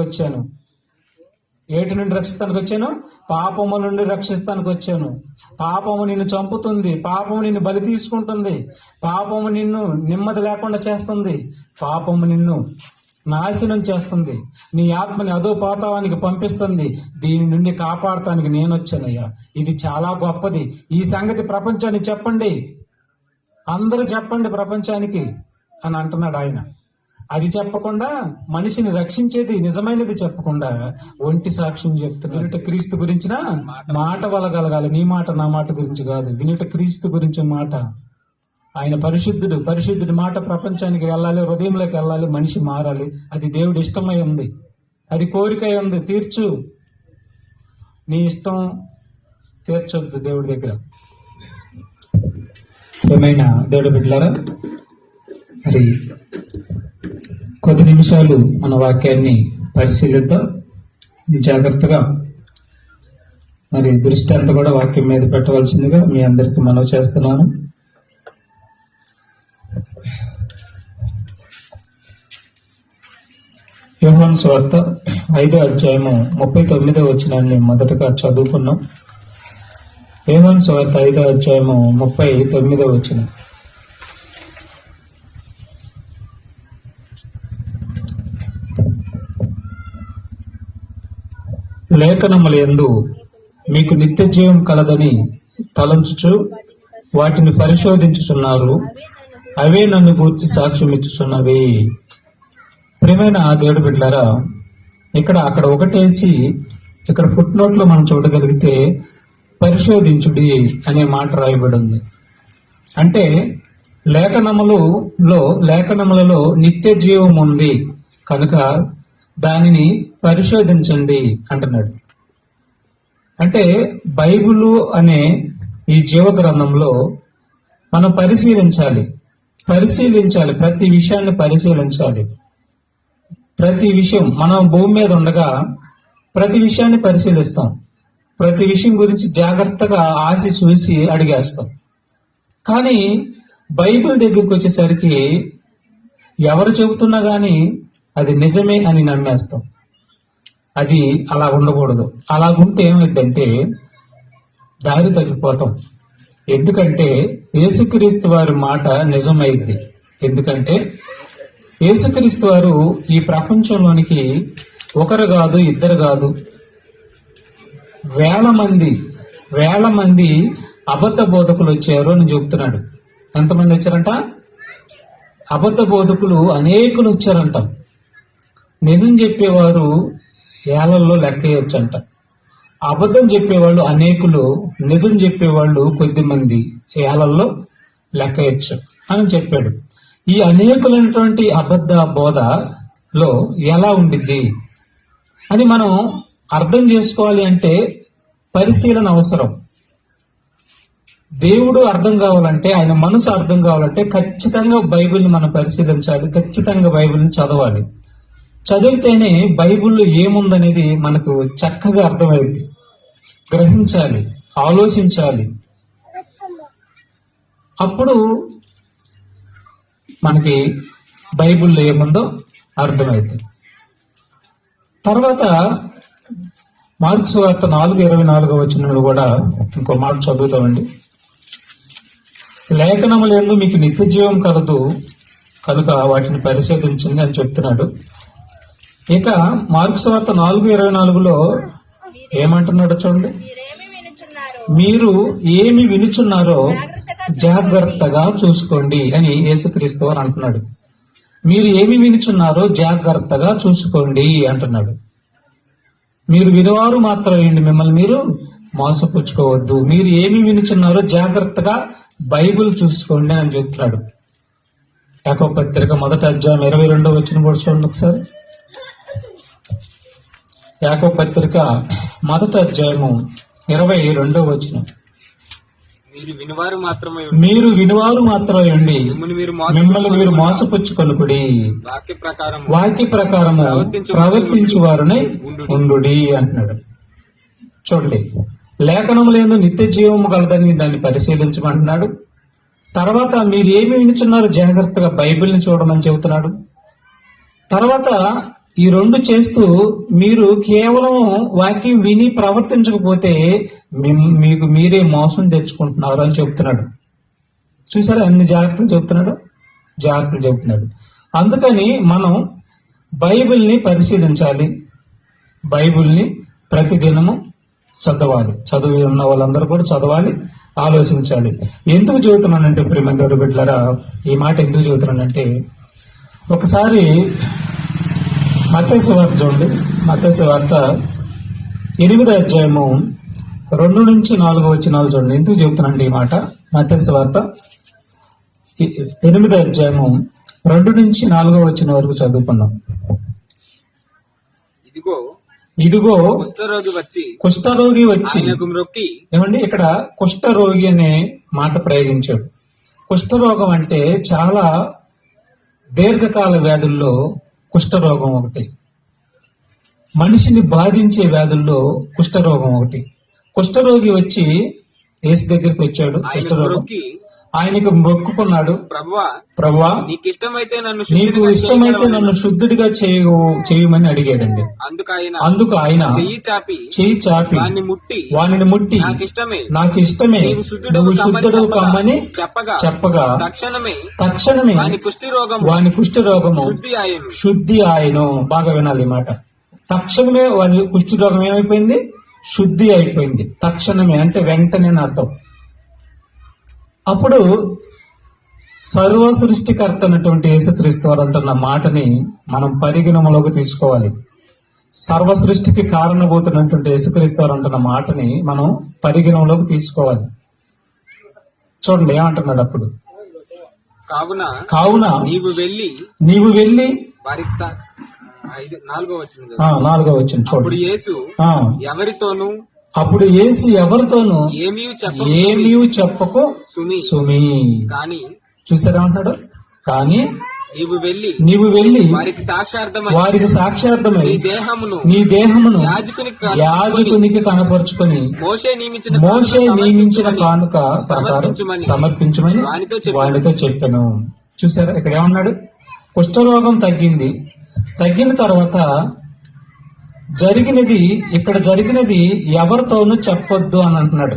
వచ్చాను. ఏటి నుండి రక్షిస్తానికి వచ్చాను? పాపము నుండి రక్షిస్తానికి వచ్చాను. పాపము నిన్ను చంపుతుంది, పాపము నిన్ను బలి తీసుకుంటుంది, పాపము నిన్ను నెమ్మది లేకుండా చేస్తుంది, పాపము నిన్ను నాశనం చేస్తుంది, నీ ఆత్మని అధోపాతాళానికి పంపిస్తుంది. దీని నుండి కాపాడటానికి నేను వచ్చానయ్యా. ఇది చాలా గొప్పది. ఈ సంగతి ప్రపంచానికి చెప్పండి, అందరూ చెప్పండి ప్రపంచానికి అని అంటున్నాడు ఆయన. అది చెప్పకుండా, మనిషిని రక్షించేది నిజమైనది చెప్పకుండా ఒంటి సాక్ష్యం చెప్తున్నాడు. వినుట క్రీస్తు గురించిన మాట వలగలగాలి. నీ మాట నా మాట గురించి కాదు, వినుట క్రీస్తు గురించి మాట. ఆయన పరిశుద్ధుడు. పరిశుద్ధుడి మాట ప్రపంచానికి వెళ్ళాలి, హృదయంలోకి వెళ్ళాలి, మనిషి మారాలి. అది దేవుడి ఇష్టమై ఉంది, అది కోరికై ఉంది. తీర్చు. నీ ఇష్టం తీర్చొద్దు దేవుడి దగ్గర. ఏమైనా దేవుడి బిడ్డలారా, మరి కొద్ది నిమిషాలు మన వాక్యాన్ని పరిశీలిద్దాం. జాగ్రత్తగా మరి దృష్టి అంతా కూడా వాక్యం మీద పెట్టవలసిందిగా మీ అందరికీ మనవి చేస్తున్నాను. యోహాను సువార్త 5వ అధ్యాయము 39వ వచనాన్ని మొదటగా చదువుకున్నాం. యోహాను సువార్త 5వ అధ్యాయము 39వ వచనం. లేఖనములందు మీకు నిత్య జీవం కలదని తలంచుచు వాటిని పరిశోధించుచున్నారు, అవే నన్ను గూర్చి సాక్ష్యం ఇచ్చుచున్నవి. ప్రియమైన దేవుడి బిడ్డలారా, అక్కడ ఒకటేసి ఇక్కడ ఫుట్ నోట్ లో మనం చూడగలిగితే పరిశోధించుడి అనే మాట రాయబడి ఉంది. అంటే లేఖనములలో నిత్య జీవం ఉంది కనుక దానిని పరిశోధించండి అంటున్నాడు. అంటే బైబిలు అనే ఈ జీవ గ్రంథంలో మనం పరిశీలించాలి. ప్రతి విషయాన్ని పరిశీలించాలి. ప్రతి విషయం, మనం భూమి మీద ఉండగా ప్రతి విషయాన్ని పరిశీలిస్తాం. ప్రతి విషయం గురించి జాగ్రత్తగా ఆశి చూసి అడిగేస్తాం. కానీ బైబిల్ దగ్గరికి వచ్చేసరికి ఎవరు చెబుతున్నా గానీ అది నిజమే అని నమ్మేస్తాం. అది అలా ఉండకూడదు. అలాగుంటే ఏమైందంటే దారి తగ్గిపోతాం. ఎందుకంటే యేసుక్రీస్తు వారి మాట నిజమైంది. ఎందుకంటే యేసుక్రీస్తు వారు ఈ ప్రపంచంలోనికి ఒకరు కాదు, ఇద్దరు కాదు, వేల మంది అబద్ధ బోధకులు వచ్చారు అని చెబుతున్నాడు. ఎంతమంది వచ్చారంట? అబద్ధ బోధకులు అనేకులు వచ్చారంట. నిజం చెప్పేవారు ఏళ్లలో లెక్కయొచ్చంట. అబద్ధం చెప్పేవాళ్ళు అనేకులు, నిజం చెప్పేవాళ్ళు కొద్ది మంది, ఏళ్లలో లెక్కయొచ్చు అని చెప్పాడు. ఈ అనేకులైనటువంటి అబద్ధ బోధలో ఎలా ఉండిద్ది అని మనం అర్థం చేసుకోవాలి అంటే పరిశీలన అవసరం. దేవుడు అర్థం కావాలంటే, ఆయన మనసు అర్థం కావాలంటే ఖచ్చితంగా బైబిల్ని మనం పరిశీలించాలి. ఖచ్చితంగా బైబిల్ని చదవాలి. చదివితేనే బైబిల్లో ఏముందనేది మనకు చక్కగా అర్థమైంది. గ్రహించాలి, ఆలోచించాలి. అప్పుడు మనకి బైబిల్లో ఏముందో అర్థమైంది. తర్వాత మార్కు సువార్త 4:24 వచనంలో కూడా ఇంకో మాట చదువుతామండి. లేఖనములందు మీకు నిత్య జీవం కలదు కనుక వాటిని పరిశోధించండి అని చెప్తున్నాడు. ఇక మార్కు సువార్త 4:24లో ఏమంటున్నాడో చూడండి. మీరు ఏమి వినుచున్నారో జాగ్రత్తగా చూసుకోండి అని యేసుక్రీస్తు వారు అంటున్నాడు. మీరు ఏమి వినుచున్నారో జాగ్రత్తగా చూసుకోండి అంటున్నాడు. మీరు వినువారు మాత్రమే, మిమ్మల్ని మీరు మోసపుచ్చుకోవద్దు. మీరు ఏమి వినుచున్నారో జాగ్రత్తగా బైబిల్ చూసుకోండి అని చెప్తున్నాడు. యాకోబు పత్రిక 1వ అధ్యాయం 22వ వచనం కూడా చూడండి ఒకసారి. యాకోబు పత్రిక 1వ అధ్యాయము 22వ వచనం. మీరు వినువారు మాత్రమే ఉండి మిమ్మల్ని మీరు మోసపుచ్చుకొనుకుడి, వాక్య ప్రకారము ప్రవర్తించు వారునే ఉండుడి అంటున్నాడు. చూడండి, లేఖనములందు నిత్య జీవము కలదని దాన్ని పరిశీలించమంటున్నాడు. తర్వాత మీరు ఏమి వినుచున్నారో జాగ్రత్తగా బైబిల్ని చూడమని చెబుతున్నాడు. తర్వాత ఈ రెండు చేస్తూ మీరు కేవలం వాక్యం విని ప్రవర్తించకపోతే మీకు మీరే మోసం తెచ్చుకుంటున్నారు అని చెప్తున్నాడు. చూసారా అన్ని జాగ్రత్తలు చెప్తున్నాడు, జాగ్రత్తలు చెప్తున్నాడు. అందుకని మనం బైబిల్ని పరిశీలించాలి, బైబిల్ని ప్రతిదినము చదవాలి. చదువు ఉన్న వాళ్ళందరూ కూడా చదవాలి, ఆలోచించాలి. ఎందుకు చెబుతున్నానంటే ప్రియమైన బిడ్డలారా, ఈ మాట ఎందుకు చెబుతున్నానంటే, ఒకసారి మత్తయి సువార్త చూడండి. మత్తయి సువార్త 8వ అధ్యాయము 2 నుంచి 4 వచనాలు చూడండి. ఎందుకు చెబుతున్నానంటే ఈ మాట, మత్తయి సువార్త 8వ అధ్యాయము 2 నుంచి 4 వచనం వరకు చదువుకున్నాం. ఇదిగో కుష్ఠరోగి వచ్చి ఏమండి, ఇక్కడ కుష్ఠరోగి అనే మాట ప్రయోగించాడు. కుష్ఠరోగం అంటే చాలా దీర్ఘకాల వ్యాధుల్లో కుష్ఠరోగం ఒకటి, మనిషిని బాధించే వ్యాధుల్లో కుష్ఠరోగం ఒకటి. కుష్ఠరోగి వచ్చి యేసు దగ్గరికి వచ్చాడు. కుష్ఠరోగం ఆయనకు మొక్కుకున్నాడు, ప్రభువా నీకు ఇష్టమైతే నన్ను శుద్ధుడిగా చేయమని అడిగాడండి. అందుకు ఆయన చెయ్యి చాపి వానిని ముట్టి నాకు ఇష్టమే నువ్వు శుద్ధుడు కమ్మని చెప్పగా తక్షణమే వాని కుష్ఠరోగము శుద్ధి ఆయను. బాగా వినాలి ఈ మాట. తక్షణమే వాని కుష్ఠరోగం ఏమైపోయింది? శుద్ధి అయిపోయింది. తక్షణమే అంటే వెంటనే అర్థం. అప్పుడు సర్వ సృష్టికర్త అయినటువంటి యేసుక్రీస్తు వారు అంటున్న మాటని మనం పరిగణనలోకి తీసుకోవాలి. సర్వ సృష్టికి కారణభూతున్నటువంటి యేసుక్రీస్తు వారు అంటున్న మాటని మనం పరిగణనలోకి తీసుకోవాలి. చూడండి ఏమంటున్నాడు అప్పుడు, కావున నీవు వెళ్ళి వారికి 4వ వచనం చూడండి. అప్పుడు యేసు ఎవరితోనూ ఏమీ చెప్పకు సుమి. చూసారా అంటాడు, కానీ నీవు వెళ్ళి వారికి సాక్షార్థమై నీ దేహమును యాజకునికి కనపరుచుకొని మోషే నియమించిన కానుక ప్రకారం సమర్పించమని వాడితో చెప్పాను. చూసారా ఇక్కడ ఏమన్నాడు? కుష్ఠరోగం తగ్గిన తర్వాత ఇక్కడ జరిగినది ఎవరితోనూ చెప్పొద్దు అని అంటున్నాడు.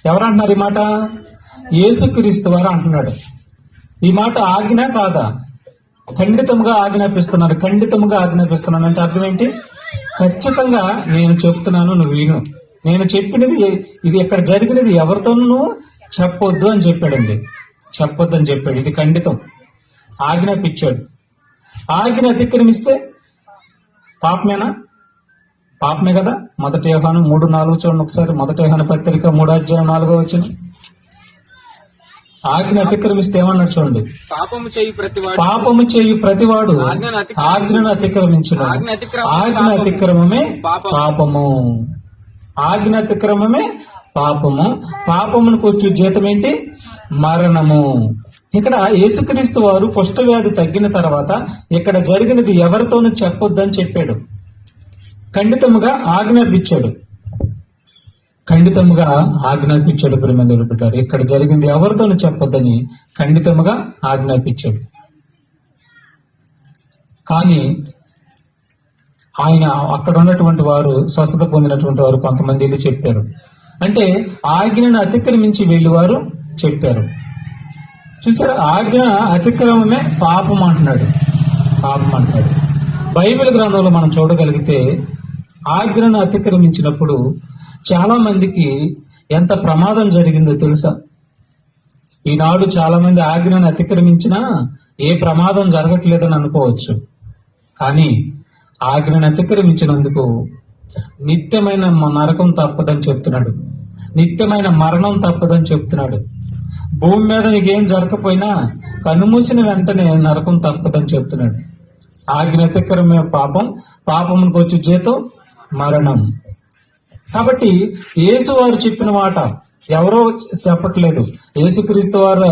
ఎవరంటున్నారు ఈ మాట? యేసుక్రీస్తు వారు అంటున్నాడు. ఈ మాట ఆజ్ఞ కాదా? ఖండితంగా ఆజ్ఞాపిస్తున్నాను అంటే అర్థం ఏంటి? ఖచ్చితంగా నేను చెప్తున్నాను, నువ్వు విను. నేను చెప్పినది ఇది, ఇక్కడ జరిగినది ఎవరితోనూ నువ్వు చెప్పొద్దు అని చెప్పాడండి. చెప్పొద్దు అని చెప్పాడు. ఇది ఖండితం, ఆజ్ఞాపించాడు. ఆజ్ఞ అతిక్రమిస్తే పాపమే కదా. 1 యోహాను 3:4 చూడండి ఒకసారి. 1 యోహాను పత్రిక 3వ అధ్యాయం 4వ వచనం. ఆజ్ఞ అతిక్రమిస్తే ఏమన్నాడు చూడండి. పాపము చేయు ప్రతివాడు ఆజ్ఞను అతిక్రమించును. ఆజ్ఞ అతిక్రమమే పాపము. ఆజ్ఞ అతిక్రమమే పాపము. పాపమునకు వచ్చే జీతం ఏంటి? మరణము. ఇక్కడ యేసుక్రీస్తు వారు కుష్ఠవ్యాధి తగ్గిన తర్వాత ఇక్కడ జరిగినది ఎవరితోనూ చెప్పొద్దని చెప్పాడు. ఖండితముగా ఆజ్ఞాపించాడు. ప్రేమందులు పెట్టారు. ఇక్కడ జరిగింది ఎవరితోనూ చెప్పొద్దని ఖండితముగా ఆజ్ఞాపించాడు. కానీ ఆయన అక్కడ ఉన్నటువంటి వారు, స్వస్థత పొందినటువంటి వారు కొంతమంది వెళ్ళి చెప్పారు. అంటే ఆజ్ఞను అతిక్రమించి వెళ్ళేవారు చెప్పారు. చూసారా, ఆజ్ఞ అతిక్రమమే పాపం అంటున్నాడు. బైబిల్ గ్రంథంలో మనం చూడగలిగితే ఆజ్ఞను అతిక్రమించినప్పుడు చాలా మందికి ఎంత ప్రమాదం జరిగిందో తెలుసా? ఈనాడు చాలా మంది ఆజ్ఞను అతిక్రమించినా ఏ ప్రమాదం జరగట్లేదని అనుకోవచ్చు. కానీ ఆజ్ఞను అతిక్రమించినందుకు నిత్యమైన నరకం తప్పదని చెప్తున్నాడు. నిత్యమైన మరణం తప్పదని చెప్తున్నాడు. భూమి మీద నీకేం జరగకపోయినా కన్నుమూసిన వెంటనే నరకం తప్పదని చెప్తున్నాడు. ఆజ్ఞ అతిక్రమే పాపమునకు వచ్చే జీతం మరణం. కాబట్టి యేసు వారు చెప్పిన మాట ఎవరో చెప్పట్లేదు. యేసుక్రీస్తు వారు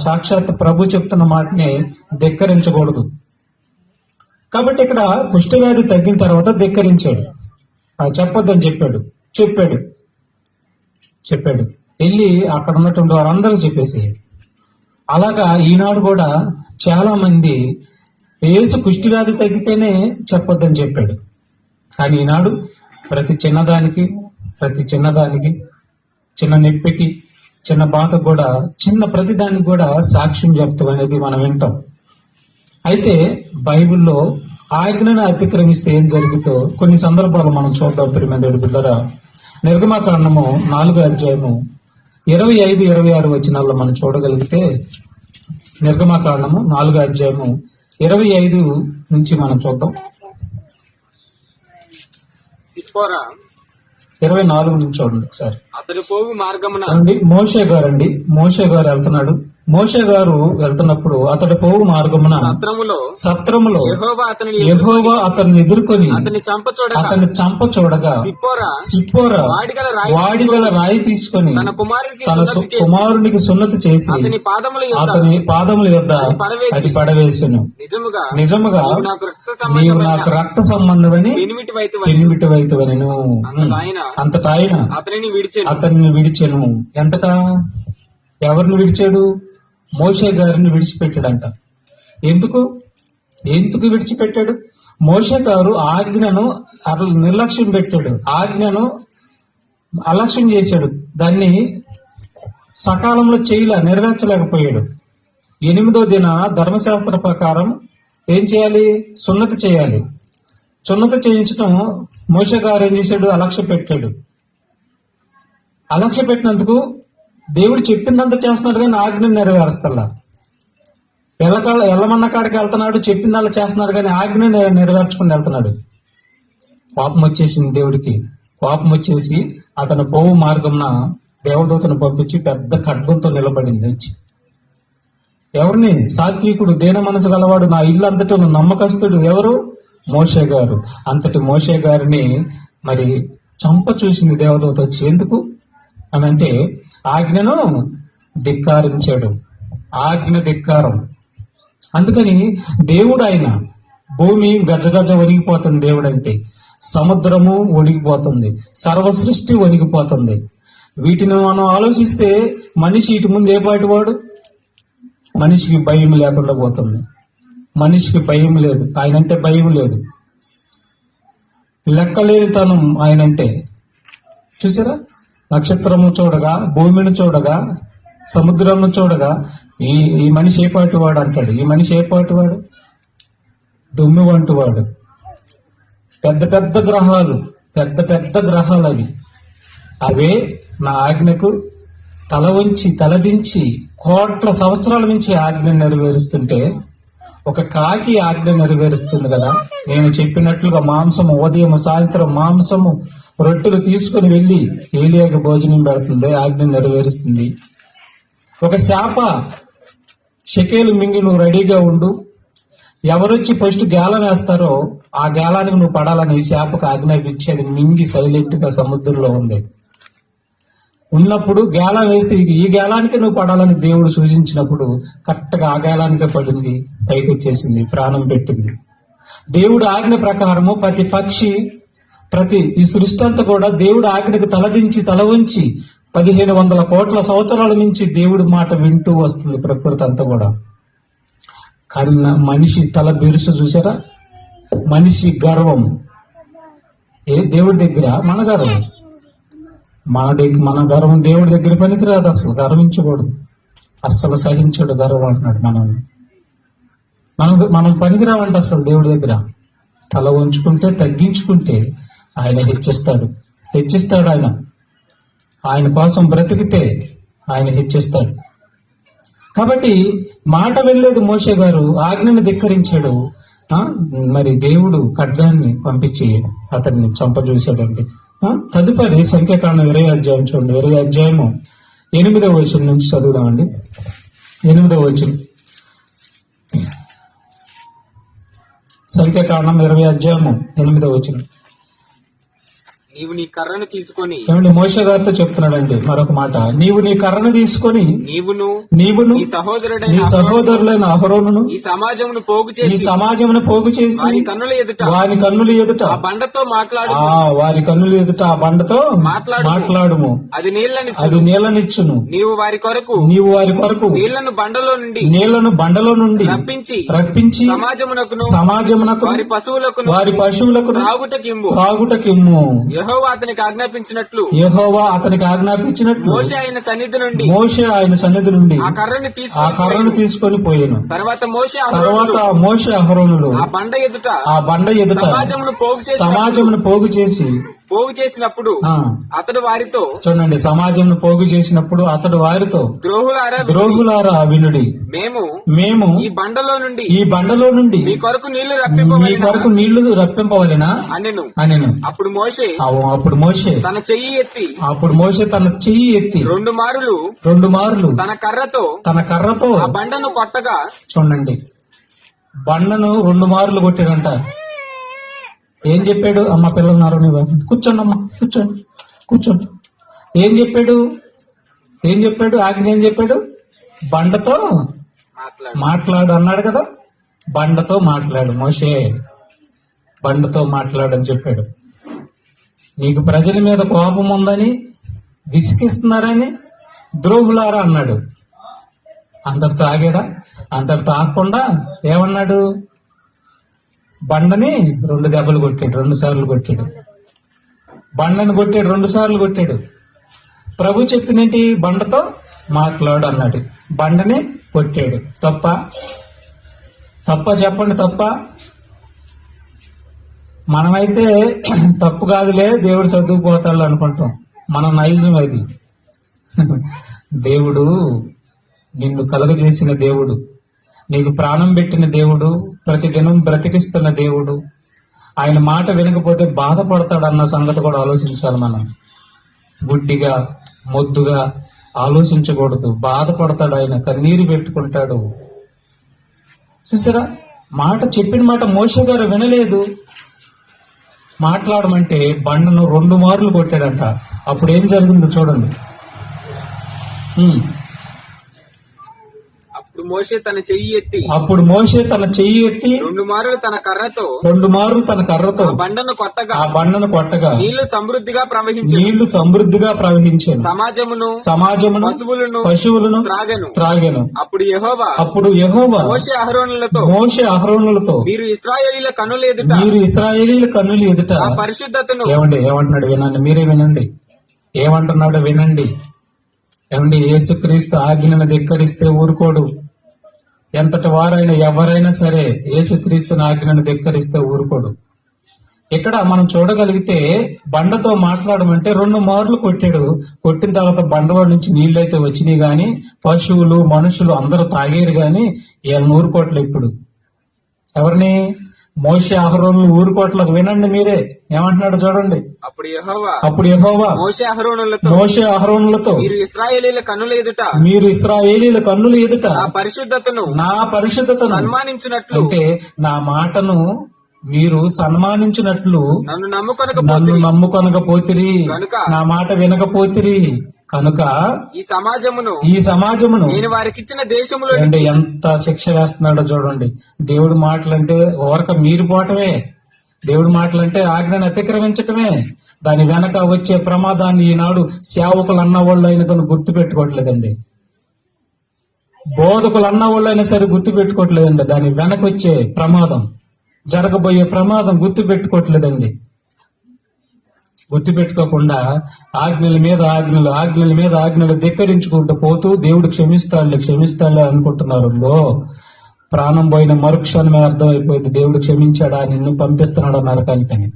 సాక్షాత్ ప్రభు చెప్తున్న మాటని ధిక్కరించకూడదు. కాబట్టి ఇక్కడ కుష్ఠవ్యాధి తగ్గిన తర్వాత ధిక్కరించాడు. చెప్పొద్దని చెప్పాడు. వెళ్ళి అక్కడ ఉన్నటువంటి వారందరూ చెప్పేసి. అలాగా ఈనాడు కూడా చాలా మంది యేసు కుష్ఠవ్యాధి తగ్గితేనే చెప్పొద్దని చెప్పాడు. కానీ ఈనాడు ప్రతి చిన్నదానికి చిన్న నొప్పికి, చిన్న బాధకు కూడా, చిన్న ప్రతిదానికి కూడా సాక్ష్యం చెప్తాం అనేది మనం వింటాం. అయితే బైబిల్లో ఆజ్ఞను అతిక్రమిస్తే ఏం జరుగుతో కొన్ని సందర్భాలు మనం చూద్దాం. ప్రియమైన బిడ్డలారా, నిర్గమకాండము 4వ అధ్యాయము 25, 26 వచనాల్లో మనం చూడగలిగితే, నిర్గమకాండము 4వ అధ్యాయము 25 నుంచి మనం చూద్దాం. సిప్పోరా 24 నుంచి చూడండి ఒకసారి. అతడు పోవు మార్గమున మోషే గారు వెళ్తున్నాడు. మోషే గారు వెళ్తున్నప్పుడు అతడు పోవు మార్గమున సత్రములో యెహోవా అతన్ని ఎదుర్కొని అతన్ని చంప చూడగా సిప్పోరా వాడిగల రాయి తీసుకొని తన కుమారునికి సున్నతి చేసి అతని పాదముల యొద్ద అది పడవేసెను. నిజముగా నీవు నాకు రక్త సంబంధమని ఎనిమిటివైతువని అంతటా ఆయన అతన్ని విడిచెను. ఎంతటా ఎవరిని విడిచాడు? మోషే గారిని విడిచిపెట్టాడంట. ఎందుకు విడిచిపెట్టాడు? మోషే గారు ఆజ్ఞను నిర్లక్ష్యం పెట్టాడు, ఆజ్ఞను అలక్ష్యం చేశాడు, దాన్ని సకాలంలో నెరవేర్చలేకపోయాడు. 8వ దిన ధర్మశాస్త్ర ప్రకారం ఏం చేయాలి? సున్నతి చేయాలి. సున్నతి చేయించడం మోషే గారు ఏం చేశాడు? అలక్ష్య పెట్టాడు. అలక్ష్య పెట్టినందుకు దేవుడు చెప్పిందంతా చేస్తున్నాడు కానీ ఆజ్ఞను నెరవేరుస్తలా. ఎల్లమన్న కాడికి వెళ్తున్నాడు, చెప్పిందల్లా చేస్తున్నాడు కానీ ఆజ్ఞ నెరవేర్చుకుని వెళ్తున్నాడు. కోపం వచ్చేసింది దేవుడికి. కోపం వచ్చేసి అతను పోవు మార్గంన దేవదూతను పంపించి పెద్ద ఖడ్గంతో నిలబడింది వచ్చి. ఎవరిని? సాత్వికుడు, దేన మనసు గలవాడు, నా ఇల్లు అంతటా నమ్మకస్తుడు ఎవరు? మోషే గారు. అంతటి మోషే గారిని మరి చంప చూసింది దేవదూత వచ్చి. ఎందుకు అనంటే ఆజ్ఞను ధిక్కారించాడు. ఆజ్ఞ ధిక్కారం. అందుకని దేవుడు ఆయన భూమి గజగజ వణిగిపోతుంది. దేవుడు అంటే సముద్రము వణిగిపోతుంది, సర్వ సృష్టి వణిగిపోతుంది. వీటిని మనం ఆలోచిస్తే మనిషి ఇటు ముందు ఏ పాటి వాడు? మనిషికి భయం లేకుండా పోతుంది. మనిషికి భయం లేదు, ఆయనంటే భయం లేదు. లెక్కలేనితనం ఆయనంటే. చూసారా? నక్షత్రము చూడగా, భూమిని చూడగా, సముద్రము చూడగా ఈ మనిషి ఏ పాటి వాడు అంటాడు. ఈ మనిషి ఏ పాటి వాడు? దుమ్ము వంటి వాడు. పెద్ద పెద్ద గ్రహాలు అవే నా ఆజ్ఞకు తలదించి కోట్ల సంవత్సరాల నుంచి ఆజ్ఞ నెరవేరుస్తుంటే, ఒక కాకి ఆజ్ఞ నెరవేరుస్తుంది కదా. నేను చెప్పినట్లుగా మాంసము ఉదయం సాయంత్రం మాంసము రొట్టెలు తీసుకుని వెళ్లి ఏలియాకి భోజనం పెడుతుంది, ఆజ్ఞ నెరవేరుస్తుంది. ఒక శాప షకేలు మింగి నువ్వు రెడీగా ఉండు, ఎవరొచ్చి ఫస్ట్ గేలం వేస్తారో ఆ గేలానికి నువ్వు పడాలని శాపకు ఆజ్ఞాపించి అది మింగి సైలెంట్ గా సముద్రంలో ఉంది. ఉన్నప్పుడు గేలం వేస్తే ఈ గేలానికి నువ్వు పడాలని దేవుడు సూచించినప్పుడు కరెక్ట్ గా ఆ గేలానికే పడింది, పైకి వచ్చేసింది, ప్రాణం పెట్టింది. దేవుడు ఆజ్ఞ ప్రకారము ప్రతి పక్షి, ఈ సృష్టి అంతా కూడా దేవుడు ఆజ్ఞకు తల వంచి 1500 కోట్ల సంవత్సరాల నుంచి దేవుడి మాట వింటూ వస్తుంది ప్రకృతి అంతా కూడా. కానీ మనిషి తల బిరుసు చూసారా? మనిషి గర్వం. దేవుడి దగ్గర మన గర్వం, మన గర్వం దేవుడి దగ్గర పనికిరాదు. అసలు గర్వించకూడదు, అస్సలు సహించడు గర్వం అంటున్నాడు. మనం పనికిరావంట అసలు దేవుడి దగ్గర. తల వంచుకుంటే, తగ్గించుకుంటే ఆయన హెచ్చిస్తాడు. ఆయన కోసం బ్రతికితే ఆయన హెచ్చిస్తాడు. కాబట్టి మాట వెళ్ళలేదు మోషే గారు, ఆజ్ఞను ధిక్కరించాడు. మరి దేవుడు ఖడ్గాన్ని పంపించి అతన్ని చంపజూశాడండి. తదుపరి సంఖ్యాకాండం 20వ అధ్యాయం చూడండి. 20వ అధ్యాయము 8వ వచనం నుంచి చదువుదామండి. 8వ వచనం, సంఖ్యాకాండం 20వ అధ్యాయము 8వ వచనం. నీవు నీ కర్రను తీసుకొని ఏమండి మోషే గారితో చెప్తున్నాడండి మరొక మాట, నీవు నీ కర్రను తీసుకొని నీవును నీవును నీ సహోదరుడైన నీ సహోదరులైన అహరోనును ఈ సమాజమును పోగు ఈ చేసి సమాజమును పోగు చేసి వారి కన్నుల ఎదుట వారి కన్నుల ఎదుట ఆ బండతో మాట్లాడు వారి కన్నుల ఎదుట ఆ బండతో మాట్లాడుము, అది నీళ్లని అది నీళ్ళనిచ్చును. నీవు వారి కొరకు నీవు వారి కొరకు నీళ్లను బండలో నుండి నీళ్లను బండలో నుండి రప్పించి సమాజమునకు వారి పశువులకు వారి పశువులకు త్రాగుటకిమ్ము. యెహోవా అతనికి ఆజ్ఞాపించినట్లు మోషే ఆయన సన్నిధి నుండి ఆ కర్రను తీసుకొని పోయాను. తర్వాత మోషే అహరోనులు ఆ బండ ఎదుట సమాజమును పోగు చేసినప్పుడు అతడు వారితో చూడండి, సమాజంను పోగు చేసినప్పుడు అతడు వారితో ద్రోహులారా వినుడి, మేము ఈ బండలో నుండి మీ కొరకు నీళ్లు రప్పింపవలెనా అనెను. అప్పుడు మోషే తన చెయ్యి ఎత్తి రెండు మారులు తన కర్రతో ఆ బండను కొట్టగా, చూడండి బండను 2 మార్లు కొట్టాడంట. ఏం చెప్పాడు? అమ్మ పిల్లలున్నారు, కూర్చోండి అమ్మా, కూర్చోండి. ఏం చెప్పాడు? ఆజ్ఞ ఏం చెప్పాడు? బండతో మాట్లాడు అన్నాడు కదా. బండతో మాట్లాడు మోషే, బండతో మాట్లాడని చెప్పాడు. నీకు ప్రజల మీద కోపం ఉందని, విసిగిస్తున్నారని ద్రోహులారా అన్నాడు. అంతటితో ఆగాడా? అంతటితో ఆగకుండా ఏమన్నాడు? బండని 2 దెబ్బలు కొట్టాడు, 2 సార్లు కొట్టాడు. బండను కొట్టాడు, 2 సార్లు కొట్టాడు. ప్రభు చెప్పిందేంటి? బండతో మాట్లాడు అన్నాడు. బండని కొట్టాడు. తప్ప చెప్పండి, తప్ప? మనమైతే తప్పు కాదులే, దేవుడు చదువుకుపోతాడు అనుకుంటాం. మన నైజం అది. దేవుడు నిన్ను కలుగజేసిన దేవుడు, నీకు ప్రాణం పెట్టిన దేవుడు, ప్రతిదినం బ్రతికిస్తున్న దేవుడు. ఆయన మాట వినకపోతే బాధపడతాడన్న సంగతి కూడా ఆలోచించాలి మనం. గుడ్డిగా మొద్దుగా ఆలోచించకూడదు. బాధపడతాడు ఆయన, కన్నీరు పెట్టుకుంటాడు. చూసారా, చెప్పిన మాట మోషే గారు వినలేదు. మాట్లాడమంటే బండను 2 మార్లు కొట్టాడంట. అప్పుడు ఏం జరిగిందో చూడండి. అప్పుడు మోషే తన చెయ్యి ఎత్తి 2 మార్లు తన కర్రతో ఆ బండను కొట్టగా నీళ్లు సమృద్ధిగా ప్రవహించాను. సమాజమును పశువులను త్రాగెను. అప్పుడు యెహోవా మోషే అహరోనులతో మీరు ఇశ్రాయేలీయుల కన్నుల ఎదుట ఆ పరిశుద్ధతను ఏమంటున్నాడు వినండి, మీరే వినండి. ఏమంటున్నాడు వినండి. ఏమండి, యేసుక్రీస్తు ఆజ్ఞను ధిక్కరిస్తే ఊరుకోడు. ఎంతటి వారైనా ఎవరైనా సరే యేసుక్రీస్తుని ఆజ్ఞను ధిక్కరిస్తే ఊరుకోడు. ఇక్కడ మనం చూడగలిగితే బండతో మాట్లాడమంటే 2 మార్లు కొట్టాడు. కొట్టిన తర్వాత బండవాడి నుంచి నీళ్లైతే వచ్చినాయి గాని, పశువులు మనుషులు అందరూ తాగేరు గాని వీళ్ళని ఊరుకోవట్లే. ఇప్పుడు ఎవరిని? మోషే అహరోనులు ఊరుకోవట్లేదు. వినండి మీరే ఏమంటున్నాడు చూడండి. అప్పుడు యెహోవా మోషే అహరోనులతో మీరు ఇశ్రాయేలీయుల కన్నుల ఎదుట నా పరిశుద్ధతను సన్మానించినట్లు, అంటే నా మాటను మీరు సన్మానించినట్లు నన్ను నమ్ముకొనకపోతిరి, నా మాట వినకపోతిరి కనుక ఈ సమాజమును నేను వారికి ఇచ్చిన దేశములో. ఎంత శిక్ష వేస్తున్నాడో చూడండి. దేవుడి మాటలంటే ఓరక మీరిపోవటమే. దేవుడి మాటలంటే ఆజ్ఞను అతిక్రమించటమే. దాని వెనక వచ్చే ప్రమాదాన్ని ఈనాడు సేవకులు అన్నవాళ్ళు అయినా కానీ గుర్తు పెట్టుకోవట్లేదండి. బోధకులు అన్నవాళ్ళు అయినా సరే గుర్తు పెట్టుకోవట్లేదండి. దాని వెనక వచ్చే ప్రమాదం, జరగబోయే ప్రమాదం గుర్తు పెట్టుకోవట్లేదండి. గుర్తు పెట్టుకోకుండా ఆజ్ఞల మీద ఆజ్ఞలు ధిక్కరించుకుంటూ పోతూ దేవుడు క్షమిస్తాడులే అనుకుంటున్నారు. ప్రాణం పోయిన మరుక్షణమే అర్థమైపోయింది దేవుడు క్షమించాడా, నిన్ను పంపిస్తున్నాడా నరకానికని.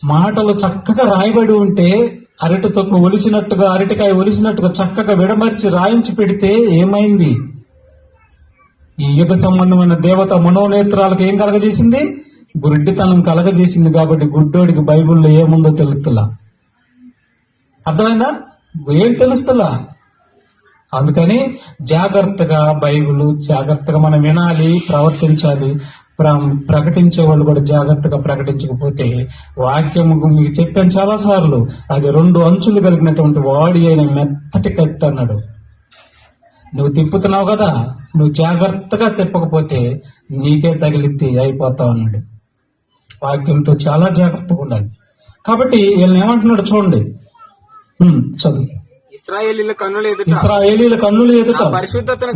మాటలు చక్కగా రాయబడి ఉంటే అరటికాయ ఒలిసినట్టుగా చక్కగా విడమర్చి రాయించి పెడితే ఏమైంది? ఈ యుగ సంబంధమైన దేవత మనోనేత్రాలకు ఏం కలగజేసింది? గుడ్డితనం కలగజేసింది. కాబట్టి గుడ్డోడికి బైబిల్లో ఏముందో తెలుస్తులా. అర్థమైందా? ఏం తెలుస్తులా. అందుకని జాగ్రత్తగా బైబిల్ జాగ్రత్తగా మనం వినాలి, ప్రవర్తించాలి. ప్రకటించే వాళ్ళు కూడా జాగ్రత్తగా ప్రకటించకపోతే వాక్యం మీకు చెప్పాను చాలా సార్లు, అది 2 అంచులు కలిగినటువంటి వాడి అయిన మెత్తటి కత్తి అన్నాడు. నువ్వు తిప్పుతున్నావు కదా, నువ్వు జాగ్రత్తగా తిప్పకపోతే నీకే తగిలిద్ది, అయిపోతావు అన్నాడు. వాక్యంతో చాలా జాగ్రత్తగా ఉండాలి. కాబట్టి వీళ్ళని ఏమంటున్నాడు చూడండి, చదువు. ఇశ్రాయేలీల కన్నుల ఎదుట ఇశ్రాయేలీల కన్నుల ఎదుట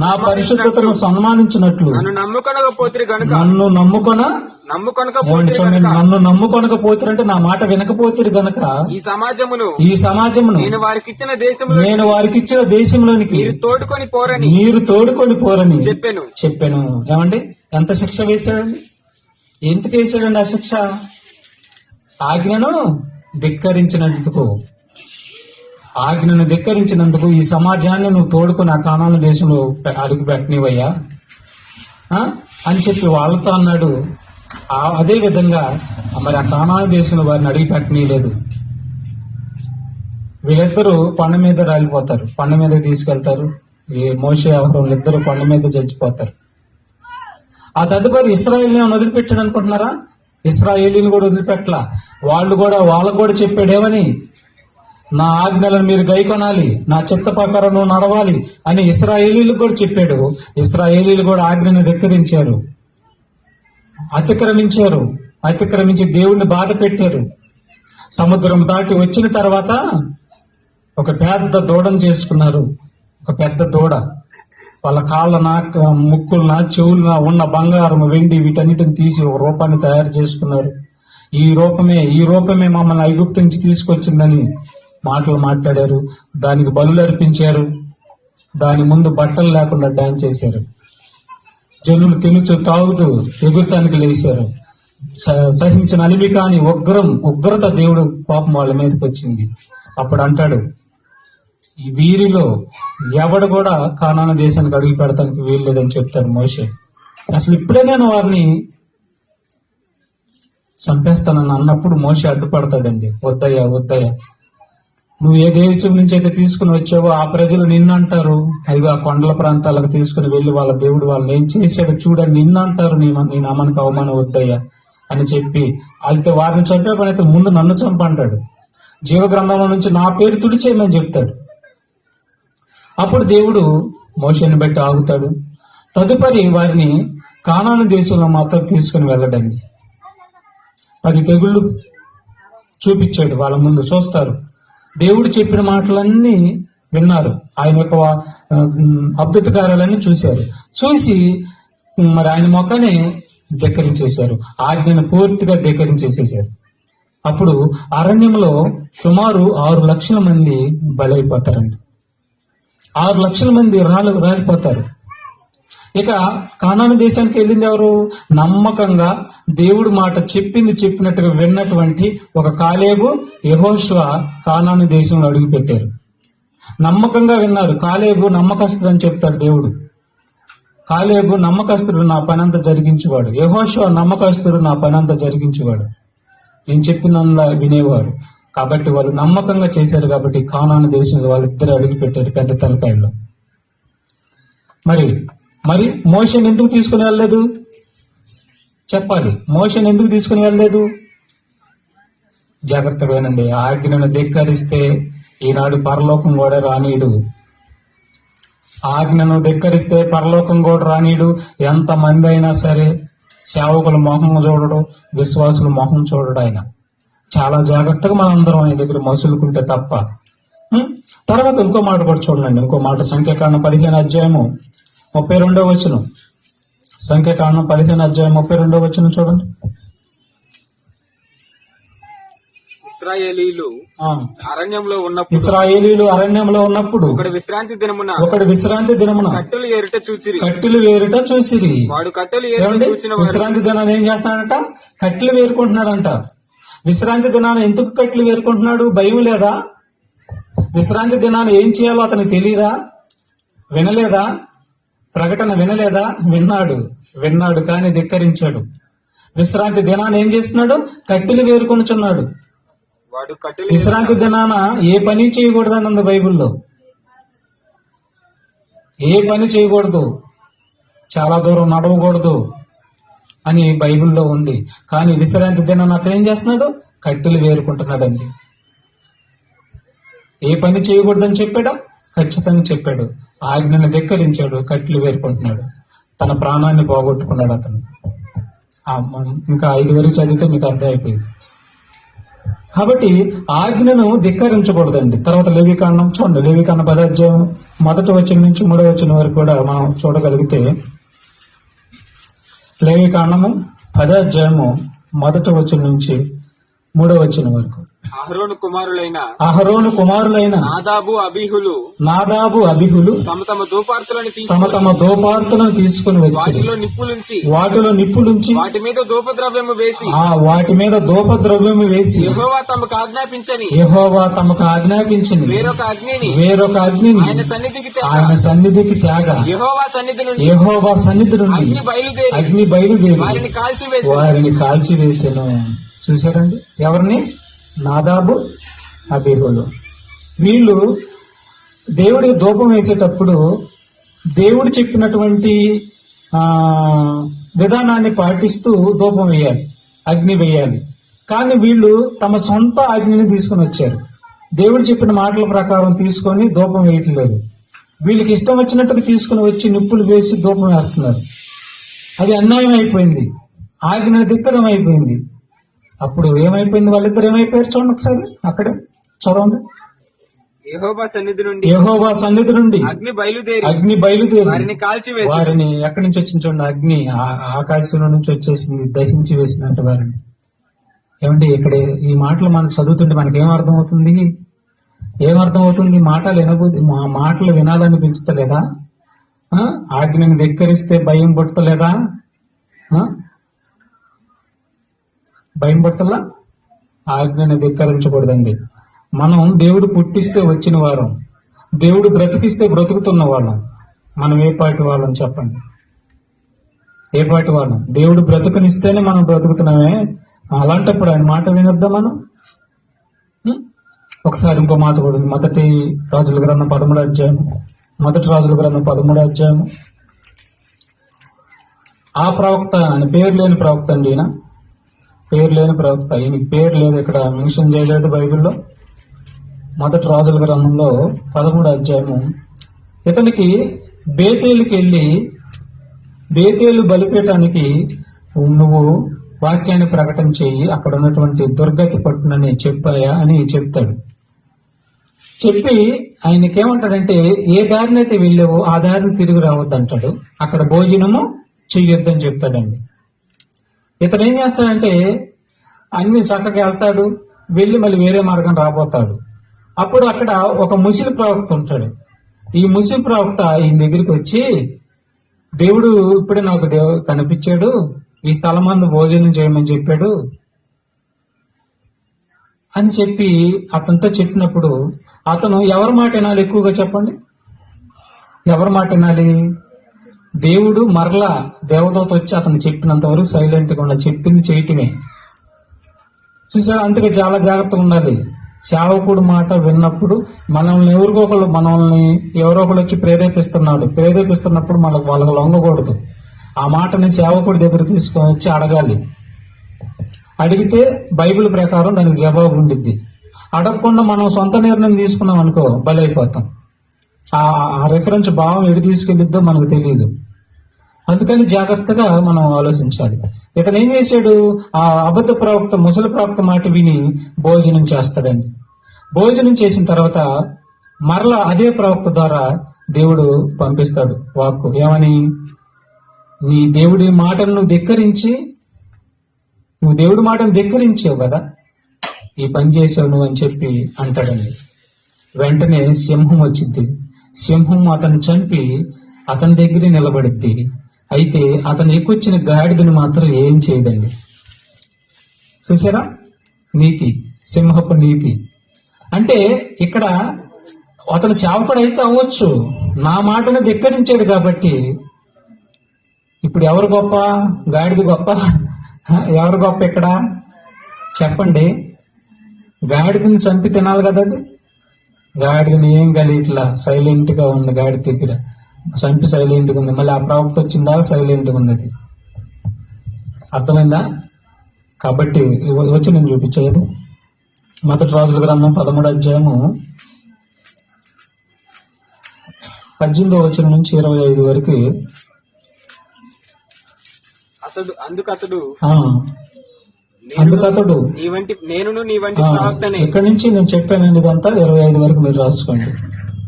నా పరిశుద్ధతను సన్మానించినట్లు నన్ను నమ్ముకొనకపోతిరి గనుక నన్ను నమ్ముకొనకపోతిరి నన్ను నమ్ముకొనకపోతారంటే నా మాట వినకపోతారు గనక ఈ సమాజమును నేను వారికి ఇచ్చిన దేశంలోనికి మీరు తోడుకొని పోరని చెప్పాను. ఏమండి, ఎంత శిక్ష వేశాడండి? ఎందుకు వేశాడండి ఆ శిక్ష? ఆజ్ఞను ధిక్కరించినందుకు ఈ సమాజాన్ని నువ్వు తోడుకొని ఆ కానాను దేశంలో అడుగు పెట్టనివయ్యా అని చెప్పి వాళ్ళతో అన్నాడు. అదే విధంగా మరి ఆ కానాను దేశంలో వారిని అడిగి పెట్టనీయలేదు. వీళ్ళిద్దరూ కొండ మీద రాలిపోతారు, కొండ మీద తీసుకెళ్తారు. ఈ మోషే అహరోనులు ఇద్దరు కొండ మీద చచ్చిపోతారు. ఆ తదుపరి ఇశ్రాయేల్ని వదిలిపెట్టాడు అనుకుంటున్నారా? ఇశ్రాయేలీని కూడా వదిలిపెట్టలా. వాళ్ళకు కూడా చెప్పాడేమని, నా ఆజ్ఞలను మీరు గైకొనాలి, నా చిత్త ప్రకారం నడవాలి అని ఇశ్రాయేలీలకు కూడా చెప్పాడు. ఇశ్రాయేలీలు కూడా ఆజ్ఞను ధిక్కరించారు, అతిక్రమించి దేవుణ్ణి బాధ పెట్టారు. సముద్రం దాటి వచ్చిన తర్వాత ఒక పెద్ద దూడను చేసుకున్నారు. ఒక పెద్ద దూడ, వాళ్ళ కాళ్ళన, ముక్కులన, చెవులన ఉన్న బంగారం, వెండి వీటన్నిటిని తీసి ఒక రూపాన్ని తయారు చేసుకున్నారు. ఈ రూపమే మమ్మల్ని ఐగుప్తు నుంచి తీసుకొచ్చిందని మాటలు మాట్లాడారు. దానికి బలులు అర్పించారు. దాని ముందు బట్టలు లేకుండా డాన్స్ చేశారు. జనులు తినుచు తాగుతూ ఎగురుతానికి లేచారు. సహించిన అలిమి కాని ఉగ్రత దేవుడు కోపం వాళ్ళ మీదకి వచ్చింది. అప్పుడు అంటాడు, ఈ వీరిలో ఎవడు కూడా కానాను దేశానికి అడుగు పెడతానికి వీలు లేదని చెప్తాడు మోషే. అసలు ఇప్పుడే నేను వారిని చంపేస్తానని అన్నప్పుడు మోషే అడ్డుపడతాడండి. వద్దయ్యా, నువ్వు ఏ దేశం నుంచి అయితే తీసుకుని వచ్చావో ఆ ప్రజలు నిన్ను అంటారు, అదిగో ఆ కొండల ప్రాంతాలకు తీసుకుని వెళ్ళి వాళ్ళ దేవుడు వాళ్ళని ఏం చేశాడు చూడని నిన్ను అంటారు, నీ నామానికి అవమానం వద్దయ్యా అని చెప్పి, అయితే వారిని చంపే పని అయితే ముందు నన్ను చంపంటాడు. జీవగ్రంథంలో నుంచి నా పేరు తుడిచేయమని చెప్తాడు. అప్పుడు దేవుడు మోషేని బట్టి ఆగుతాడు. తదుపరి వారిని కానాను దేశంలో మాత్రం తీసుకుని వెళ్ళడండి. 10 తెగుళ్ళు చూపించాడు, వాళ్ళ ముందు చూస్తారు. దేవుడు చెప్పిన మాటలన్నీ విన్నారు, ఆయన యొక్క అద్భుత కార్యాలన్నీ చూసి మరి ఆయన మొక్కనే ధిక్కరించేశారు, ఆజ్ఞను పూర్తిగా ధిక్కరించేసేసారు. అప్పుడు అరణ్యంలో సుమారు 6 లక్షల మంది బలైపోతారండి. 6 లక్షల మంది రాలిపోతారు. ఇక కానాను దేశానికి వెళ్ళింది ఎవరు? నమ్మకంగా దేవుడు మాట చెప్పినట్టుగా విన్నటువంటి ఒక కాలేబు, యెహోషువ కానాను దేశంలో అడుగు పెట్టారు. నమ్మకంగా విన్నారు. కాలేబు నమ్మకస్తుడు అని చెప్తాడు దేవుడు. కాలేబు నమ్మకస్తుడు, నా పనంతా జరిగించేవాడు. యెహోషువ నమ్మకస్తుడు, నా పనంతా జరిగించేవాడు. నేను చెప్పినందులో వినేవారు. కాబట్టి వాళ్ళు నమ్మకంగా చేశారు. కాబట్టి కానాను దేశంలో వాళ్ళిద్దరు అడుగు పెట్టారు పెద్ద తలకాయల్లో. మరి మోషేని ఎందుకు తీసుకుని వెళ్ళలేదు? చెప్పాలి. మోషేని ఎందుకు తీసుకుని వెళ్ళలేదు? జాగ్రత్తగా వినండి. ఆజ్ఞను ధిక్కరిస్తే ఈనాడు పరలోకం కూడా రానీయుడు. ఆజ్ఞను ధిక్కరిస్తే పరలోకం కూడా రానీయుడు. ఎంతమంది అయినా సరే సేవకుల మొహం చూడడు, విశ్వాసుల మొహం చూడడు. ఆయన చాలా జాగ్రత్తగా మనందరం ఆయన దగ్గర మసులుకుంటే తప్ప. తర్వాత ఇంకో మాట కూడా చూడండి. ఇంకో మాట సంఖ్యాకాండం 15వ అధ్యాయము 32వ వచనం. సంఖ్యాకాండం 15వ అధ్యాయం 32వ వచనం చూడండి. ఇశ్రాయేలీలు అరణ్యంలో ఉన్నప్పుడు ఒకడు విశ్రాంతి దినమున కట్టెలు ఏరుట చూసిరి. వాడు కట్టెలు చూచిన విశ్రాంతి దినాన్ని ఏం చేస్తున్నాడంట? కట్టెలు వేరుకుంటున్నాడంట. విశ్రాంతి దినాన్ని ఎందుకు కట్టెలు వేరుకుంటున్నాడు? భయం లేదా? విశ్రాంతి దినాన్ని ఏం చేయాలో అతనికి తెలియదా? వినలేదా? ప్రకటన వినలేదా? విన్నాడు కానీ ధిక్కరించాడు. విశ్రాంతి దినాన్ని ఏం చేస్తున్నాడు? కట్టెలు వేరుకొనుచున్నాడు. విశ్రాంతి దినాన ఏ పని చేయకూడదని ఉంది బైబిల్లో. ఏ పని చేయకూడదు, చాలా దూరం నడవకూడదు, అని బైబిల్లో ఉంది. కానీ విశ్రాంతి దినాన్ని అతను ఏం చేస్తున్నాడు? కట్టెలు వేరుకుంటున్నాడండి. ఏ పని చేయకూడదని చెప్పాడా? ఖచ్చితంగా చెప్పాడు. ఆజ్ఞను ధిక్కరించాడు, కట్టెలు వేరుకుంటున్నాడు. తన ప్రాణాన్ని పోగొట్టుకున్నాడు అతను. ఇంకా 5 వరకు చదివితే మీకు అర్థమైపోయింది. కాబట్టి ఆజ్ఞను ధిక్కరించకూడదండి. తర్వాత లేవికాండం చూడండి, లేవికాండం 10వ అధ్యాయం 1వ వచనం నుంచి 3వ వచనం వరకు కూడా మనం చూడగలిగితే, లేవికాండము 10వ అధ్యాయము 1వ వచనం నుంచి 3వ వచనం వరకు. అహరోను కుమారులైన నాదాబు అబీహులు తమ తమ దోపార్తులను తీసుకుని వచ్చి వాటిలో నిప్పులుంచి వాటి మీద ధూపద్రవ్యము వేసి యెహోవా తమకు ఆజ్ఞాపించని వేరొక అగ్నిని ఆయన సన్నిధికి తేగ యెహోవా సన్నిధి నుండి అగ్ని బయలుదేరి వారిని కాల్చివేసెను. చూశారండి ఎవరిని? నాదాబు అబీహులు. వీళ్ళు దేవుడికి ధూపం వేసేటప్పుడు దేవుడు చెప్పినటువంటి విధానాన్ని పాటిస్తూ ధూపం వేయాలి, అగ్ని వేయాలి. కానీ వీళ్ళు తమ సొంత అగ్నిని తీసుకుని వచ్చారు. దేవుడు చెప్పిన మాటల ప్రకారం తీసుకొని ధూపం వేయట్లేదు. వీళ్ళకి ఇష్టం వచ్చినట్టుగా తీసుకుని వచ్చి నిప్పులు వేసి ధూపం వేస్తున్నారు. అది అన్యాయం అయిపోయింది, ఆజ్ఞ ధిక్కరం అయిపోయింది. అప్పుడు ఏమైపోయింది? వాళ్ళిద్దరు ఏమైపోయారు? చూడండి ఒకసారి, అక్కడే చదవండి. యెహోవా సన్నిధి నుండి అగ్ని బయలుదేరి వారిని ఎక్కడి నుంచి వచ్చింది చూడండి, అగ్ని ఆకాశంలో నుంచి వచ్చేసింది, దహించి వేసినట్టు వారిని. ఏమండి ఇక్కడ ఈ మాటలు మనం చదువుతుంటే మనకి ఏమర్థమవుతుంది? మాటలు వినాలనిపించలేదా? ఆజ్ఞని ధిక్కరిస్తే భయం పుట్టలేదా? భయం పడతలా? ఆజ్ఞని ధిక్కరించకూడదండి. మనం దేవుడు పుట్టిస్తే వచ్చిన వారం, దేవుడు బ్రతికిస్తే బ్రతుకుతున్న వాళ్ళం. మనం ఏ పాటి వాళ్ళం చెప్పండి? ఏ పాటి వాళ్ళం? దేవుడు బ్రతుకునిస్తేనే మనం బ్రతుకుతున్నామే. అలాంటప్పుడు ఆయన మాట వినొద్దా మనం? ఒకసారి ఇంకో మాట కూడా ఉంది. మొదటి రాజుల గ్రంథం 13వ అధ్యాయం. ఆ ప్రవక్త అని పేరు లేని ప్రవక్త అండి. ఈయన పేరు లేని ప్రవక్త. ఈయనకి పేరు లేదు, ఇక్కడ మెన్షన్ చేయలేదు బైబిల్లో. మొదటి రాజుల గ్రంథంలో 13వ అధ్యాయము. ఇతనికి బేతేలుకి వెళ్ళి బేతేలు బలిపీఠానికి నువ్వు వాక్యాన్ని ప్రకటన చేయి, అక్కడ ఉన్నటువంటి దుర్గతి పట్టునని చెప్పాయా అని చెప్తాడు. చెప్పి ఆయనకేమంటాడంటే, ఏ దారినైతే వెళ్ళావో ఆ దారిని తిరిగి రావద్దు అంటాడు. అక్కడ భోజనము చెయ్యొద్దని చెప్తాడండి. ఇతను ఏం చేస్తాడంటే అన్ని చక్కగా వెళ్తాడు, వెళ్ళి మళ్ళీ వేరే మార్గం రాబోతాడు. అప్పుడు అక్కడ ఒక ముసిలి ప్రవక్త ఉంటాడు. ఈ ముసిలి ప్రవక్త ఈయన దగ్గరికి వచ్చి, దేవుడు ఇప్పుడే నాకు కనిపించాడు, ఈ స్థలం మందు భోజనం చేయమని చెప్పాడు అని చెప్పి అతనితో చెప్పినప్పుడు, అతను ఎవరి మాట వినాలి? ఎక్కువగా చెప్పండి, ఎవరి మాట వినాలి? దేవుడు మరలా దేవదూత వచ్చి అతను చెప్పినంత వరకు సైలెంట్ గా ఉండాలి, చెప్పింది చేయటమే. చూసారా? అందుకే చాలా జాగ్రత్తగా ఉండాలి. సేవకుడు మాట విన్నప్పుడు మనల్ని ఎవరో ఒకళ్ళు వచ్చి ప్రేరేపిస్తున్నప్పుడు వాళ్ళకి లొంగకూడదు. ఆ మాటని సేవకుడి దగ్గర తీసుకొని వచ్చి అడగాలి. అడిగితే బైబిల్ ప్రకారం దానికి జవాబు ఉండిద్ది. అడగకుండా మనం సొంత నిర్ణయం తీసుకున్నాం అనుకో, బలైపోతాం. ఆ రిఫరెన్స్ భావం ఎటు తీసుకెళ్ళిద్దో మనకు తెలియదు. అందుకని జాగ్రత్తగా మనం ఆలోచించాలి. ఇతను ఏం చేశాడు? ఆ అబద్ధ ప్రవక్త, ముసలి ప్రవక్త మాట విని భోజనం చేస్తాడండి. భోజనం చేసిన తర్వాత మరలా అదే ప్రవక్త ద్వారా దేవుడు పంపిస్తాడు వాక్కు. ఏమని? నీ దేవుడి మాటను నువ్వు దేవుడి మాటను ధిక్కరించావు కదా, ఈ పని చేసావు నువ్వు అని చెప్పి అంటాడండి. వెంటనే సింహం వచ్చింది. సింహం అతను చంపి అతని దగ్గరే నిలబడిద్ది. అయితే అతను ఎక్కువచ్చిన గాడిదని మాత్రం ఏం చేయదండి. చూసారా? నీతి, సింహపు నీతి. అంటే ఇక్కడ అతను సేవకుడు అయితే అవ్వచ్చు, నా మాటను ధిక్కరించాడు కాబట్టి. ఇప్పుడు ఎవరు గొప్ప? గాడిద గొప్ప? ఎవరు గొప్ప ఇక్కడ చెప్పండి? గాడిదని చంపి తినాలి కదా, అది గాడిదని ఏం ఇట్లా సైలెంట్ గా ఉంది. గాడి దగ్గర చంపి సైలెంట్ గా ఉంది. మళ్ళీ ఆ ప్రవక్త వచ్చిందా సైలెంట్ గా ఉంది. అది అర్థమైందా? కాబట్టి వచ్చి నేను చూపించేది మొదటి రాజుల గ్రంథం 13వ అధ్యాయము 18వ వచనం నుంచి 25 వరకు. అందుకతడు నేను నీ వంటి ప్రవక్తనే. ఇక్కడి నుంచి నేను చెప్పానండి ఇదంతా 25 వరకు మీరు రాసుకోండి.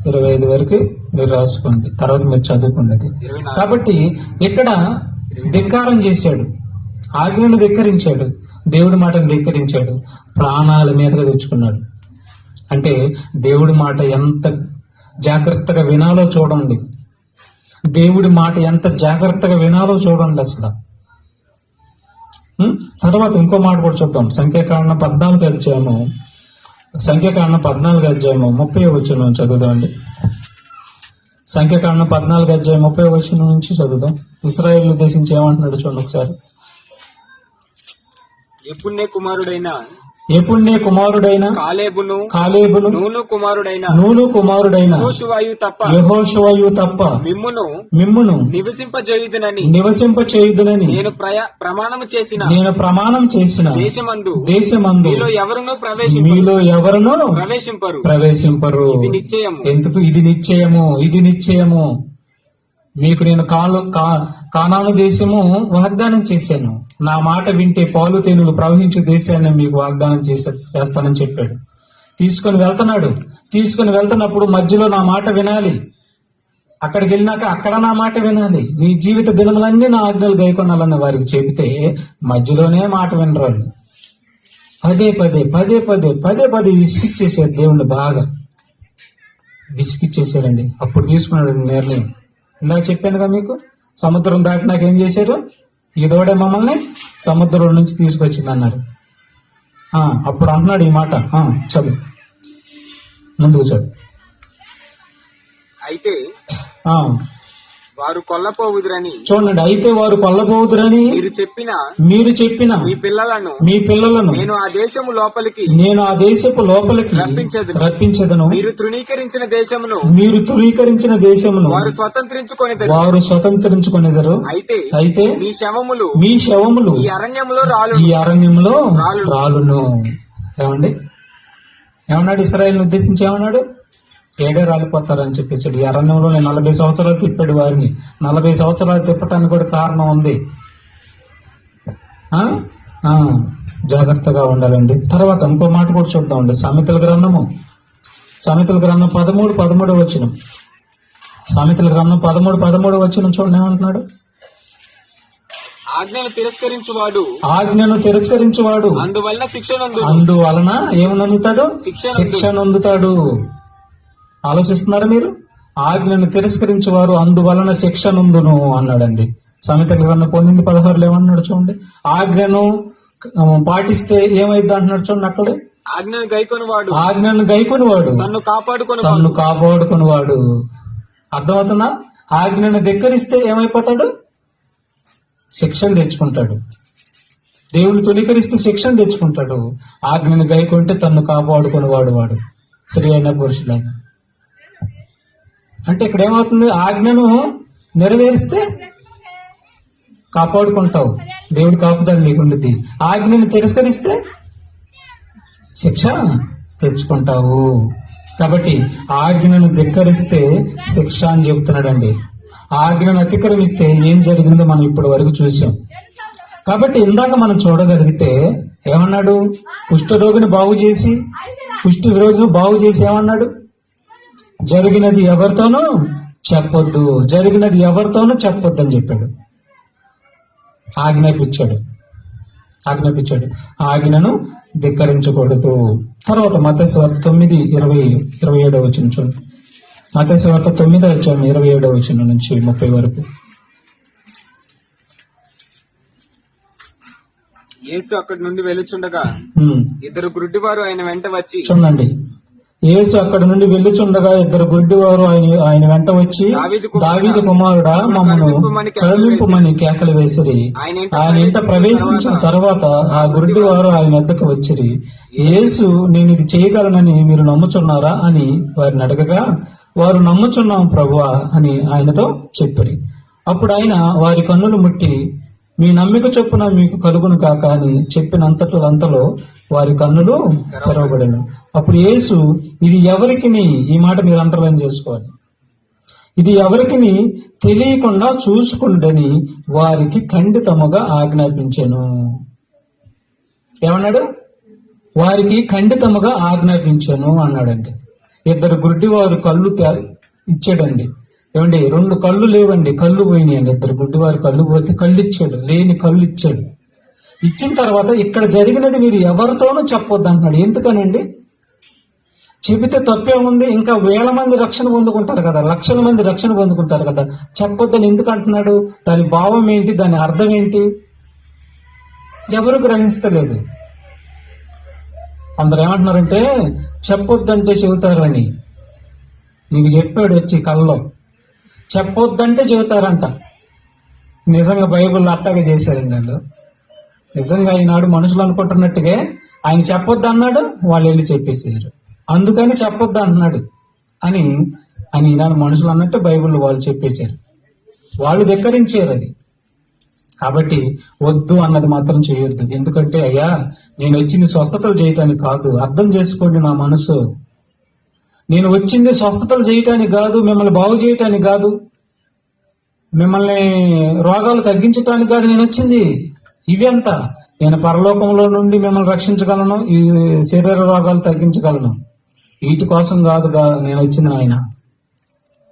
25 వరకు మీరు రాసుకోండి, తర్వాత మీరు చదువుకున్నది. కాబట్టి ఇక్కడ ధిక్కారం చేశాడు, ఆజ్ఞను ధిక్కరించాడు, దేవుడి మాటను ధిక్కరించాడు, ప్రాణాల మీదగా తెచ్చుకున్నాడు. అంటే దేవుడి మాట ఎంత జాగ్రత్తగా వినాలో చూడండి, దేవుడి మాట ఎంత జాగ్రత్తగా వినాలో చూడండి అసలు. తర్వాత ఇంకో మాట కూడా చూద్దాం. సంఖ్యాకాండం 14వ అధ్యాయము 30వ వచనం చదువుదామండి. సంఖ్యాకాండం 14వ అధ్యాయం 30వ వచనం నుంచి చదువుదాం. ఇశ్రాయేలు ఉద్దేశించి ఏమంటున్నాడు చూడండి ఒకసారి. యెఫున్నె కుమారుడైన కాలేబును నూను కుమారుడైన యెహోషువయు తప్ప మిమ్మును నివసింపచేయుదునని నేను ప్రమాణం చేసిన దేశమందు మీలో ఎవరును ప్రవేశింపరు. ఎందుకు? ఇది నిశ్చయము. మీకు నేను కానాను దేశము వాగ్దానం చేశాను, నా మాట వింటే పాలు తేనెలు ప్రవహించే దేశాన్ని మీకు వాగ్దానం చేస్తానని చెప్పాడు. తీసుకొని వెళ్తున్నప్పుడు మధ్యలో నా మాట వినాలి. అక్కడికి వెళ్ళినాక అక్కడ నా మాట వినాలి. నీ జీవిత దినములన్నీ నా ఆజ్ఞలు గైకొనాలని వారికి చెబితే మధ్యలోనే మాట వినరాళ్ళు. పదే విసిగిచ్చేసారు దేవుణ్ణి, బాగా విసిగిచ్చేసారండి. అప్పుడు తీసుకున్నాడు నిర్ణయం. ఇందా చెప్పానుగా మీకు, సముద్రం దాటి నాకేం చేశారు, ఇదోడే మమ్మల్ని సముద్రం నుంచి తీసుకొచ్చింది అన్నారు. అప్పుడు అంటున్నాడు ఈ మాట. చదువు, ముందుకు చదువు. అయితే వారు కొల్లపోవుదురని మీరు చెప్పిన మీ పిల్లలను నేను ఆ దేశపు లోపలికి రప్పించదను. మీరు తృణీకరించిన దేశమును వారు స్వతంత్రించుకొనిదరు. అయితే మీ శవములు ఈ అరణ్యములో రాలును. ఏమన్నాడు? ఇశ్రాయేలును ఉద్దేశించి ఏమన్నాడు? ఏడే రాలిపోతారని చెప్పేసాడు. ఈ అరణ్యంలో 40 సంవత్సరాలు తిప్పాడు వారిని. 40 సంవత్సరాలు తిప్పటానికి కూడా కారణం ఉంది. జాగ్రత్తగా ఉండాలండి. తర్వాత ఇంకో మాట కూడా చూద్దామండి. సామెతల గ్రంథం 13:13 వచనం. సామెతల గ్రంథం 13:13 వచనం చూడండి ఏమంటున్నాడు. ఆజ్ఞను తిరస్కరించువాడు అందువలన ఏమనందుతాడు? శిక్ష నొందుతాడు. ఆలోచిస్తున్నారా మీరు? ఆజ్ఞను తిరస్కరించేవారు అందువలన శిక్ష నొందును అన్నాడండి. సామెతల గ్రంథం 19:16 ఏమన్నాడు చూడండి. ఆజ్ఞను పాటిస్తే ఏమైంది అంటున్నాడు చూడండి అక్కడ. ఆజ్ఞను గైకొనివాడు తన్ను కాపాడుకునివాడు. అర్థమవుతుందా? ఆజ్ఞను ధిక్కరిస్తే ఏమైపోతాడు? శిక్షను తెచ్చుకుంటాడు. దేవుని తొలికరిస్తే శిక్షను తెచ్చుకుంటాడు. ఆజ్ఞను గైకొంటే తన్ను కాపాడుకునివాడు వాడు, స్త్రీ అయినా పురుషులైనా. అంటే ఇక్కడ ఏమవుతుంది? ఆజ్ఞను నెరవేరిస్తే కాపాడుకుంటావు, దేవుడు కాపుదల నీకుంటుంది. ఆజ్ఞను తిరస్కరిస్తే శిక్ష తెచ్చుకుంటావు. కాబట్టి ఆజ్ఞను ధిక్కరిస్తే శిక్ష అని చెబుతున్నాడండి. ఆజ్ఞను అతిక్రమిస్తే ఏం జరిగిందో మనం ఇప్పటి వరకు చూసాం. కాబట్టి ఇందాక మనం చూడగలిగితే ఏమన్నాడు? కుష్ఠరోగిని బాగు చేసి ఏమన్నాడు? జరిగినది ఎవరితోనూ చెప్పొద్దు అని చెప్పాడు. ఆజ్ఞాపించాడు. ఆజ్ఞను ధిక్కరించకూడదు. తర్వాత మత్తయి సువార్త 9:27 వచనం చూడండి. మత్తయి సువార్త 9:27 వచనం నుంచి 30 వరకు. యేసు అక్కడి నుండి వెళ్ళుచుండగా ఇద్దరు గుడ్డివారు ఆయన వెంట వచ్చి చూడండి. యేసు అక్కడి నుండి వెళ్ళుచుండగా ఇద్దరు గుడ్డివారు ఆయన వెంట వచ్చి, దావీదు కుమారుడా మమ్మను కరుణింపుమని కేకలు వేసిరి. ఆయన ఇంట ప్రవేశించిన తర్వాత ఆ గుడ్డివారు ఆయన వద్దకు వచ్చిరి. యేసు, నేను ఇది చేయగలనని మీరు నమ్ముచున్నారా అని వారిని అడగగా, వారు నమ్ముచున్నాం ప్రభువా అని ఆయనతో చెప్పిరి. అప్పుడు ఆయన వారి కన్నులు ముట్టి మీ నమ్మిక చొప్పున మీకు కలుగును కాక అని చెప్పినంతలో వారి కన్నులు తెరవబడను. అప్పుడు యేసు, ఇది ఎవరికిని, ఈ మాట మీరు అండర్లైన్ చేసుకోవాలి, ఇది ఎవరికిని తెలియకుండా చూసుకుండని వారికి ఖండితముగా ఆజ్ఞాపించెను. ఏమన్నాడు? వారికి ఖండితముగా ఆజ్ఞాపించెను అన్నాడండి. ఇద్దరు గుడ్డి వారు కళ్ళు ఇచ్చాడండి. ఏమండి, 2 కళ్ళు లేవండి, కళ్ళు పోయినాయండి. ఇద్దరు గుడ్డి వారు కళ్ళు పోతే కళ్ళు ఇచ్చాడు, లేని కళ్ళు ఇచ్చాడు. ఇచ్చిన తర్వాత ఇక్కడ జరిగినది మీరు ఎవరితోనూ చెప్పొద్దు అంటున్నాడు. ఎందుకనండి? చెబితే తప్పే ఉంది, ఇంకా వేల మంది రక్షణ పొందుకుంటారు కదా, లక్షల మంది రక్షణ పొందుకుంటారు కదా, చెప్పొద్దని ఎందుకు అంటున్నాడు? దాని భావం ఏంటి, దాని అర్థం ఏంటి? ఎవరు గ్రహిస్తలేదు. అందరు ఏమంటున్నారంటే చెప్పొద్దంటే చెబుతారని. నీకు చెప్పాడు వచ్చి కల్లో, చెప్పొద్దంటే చెబుతారంట. నిజంగా బైబిల్ అట్టాగే చేశారండి వాళ్ళు. నిజంగా ఈనాడు మనుషులు అనుకుంటున్నట్టుగా ఆయన చెప్పొద్దు అన్నాడు, వాళ్ళు వెళ్ళి చెప్పేసారు. అందుకని చెప్పొద్దు అంటున్నాడు అని ఈనాడు మనుషులు అన్నట్టు బైబిల్ వాళ్ళు చెప్పేశారు. వాళ్ళు ధిక్కరించారు అది. కాబట్టి వద్దు అన్నది మాత్రం చేయొద్దు. ఎందుకంటే అయ్యా, నేను వచ్చింది స్వస్థతలు చేయటానికి కాదు, అర్థం చేసుకోండి నా మనసు. నేను వచ్చింది స్వస్థతలు చేయటానికి కాదు, మిమ్మల్ని బాగు చేయటానికి కాదు, మిమ్మల్ని రోగాలు తగ్గించటానికి కాదు నేను వచ్చింది. ఇవెంత, నేను పరలోకంలో నుండి మిమ్మల్ని రక్షించగలను, ఈ శరీర రోగాలు తగ్గించగలను. వీటి కోసం కాదు నేను వచ్చింది నాయన.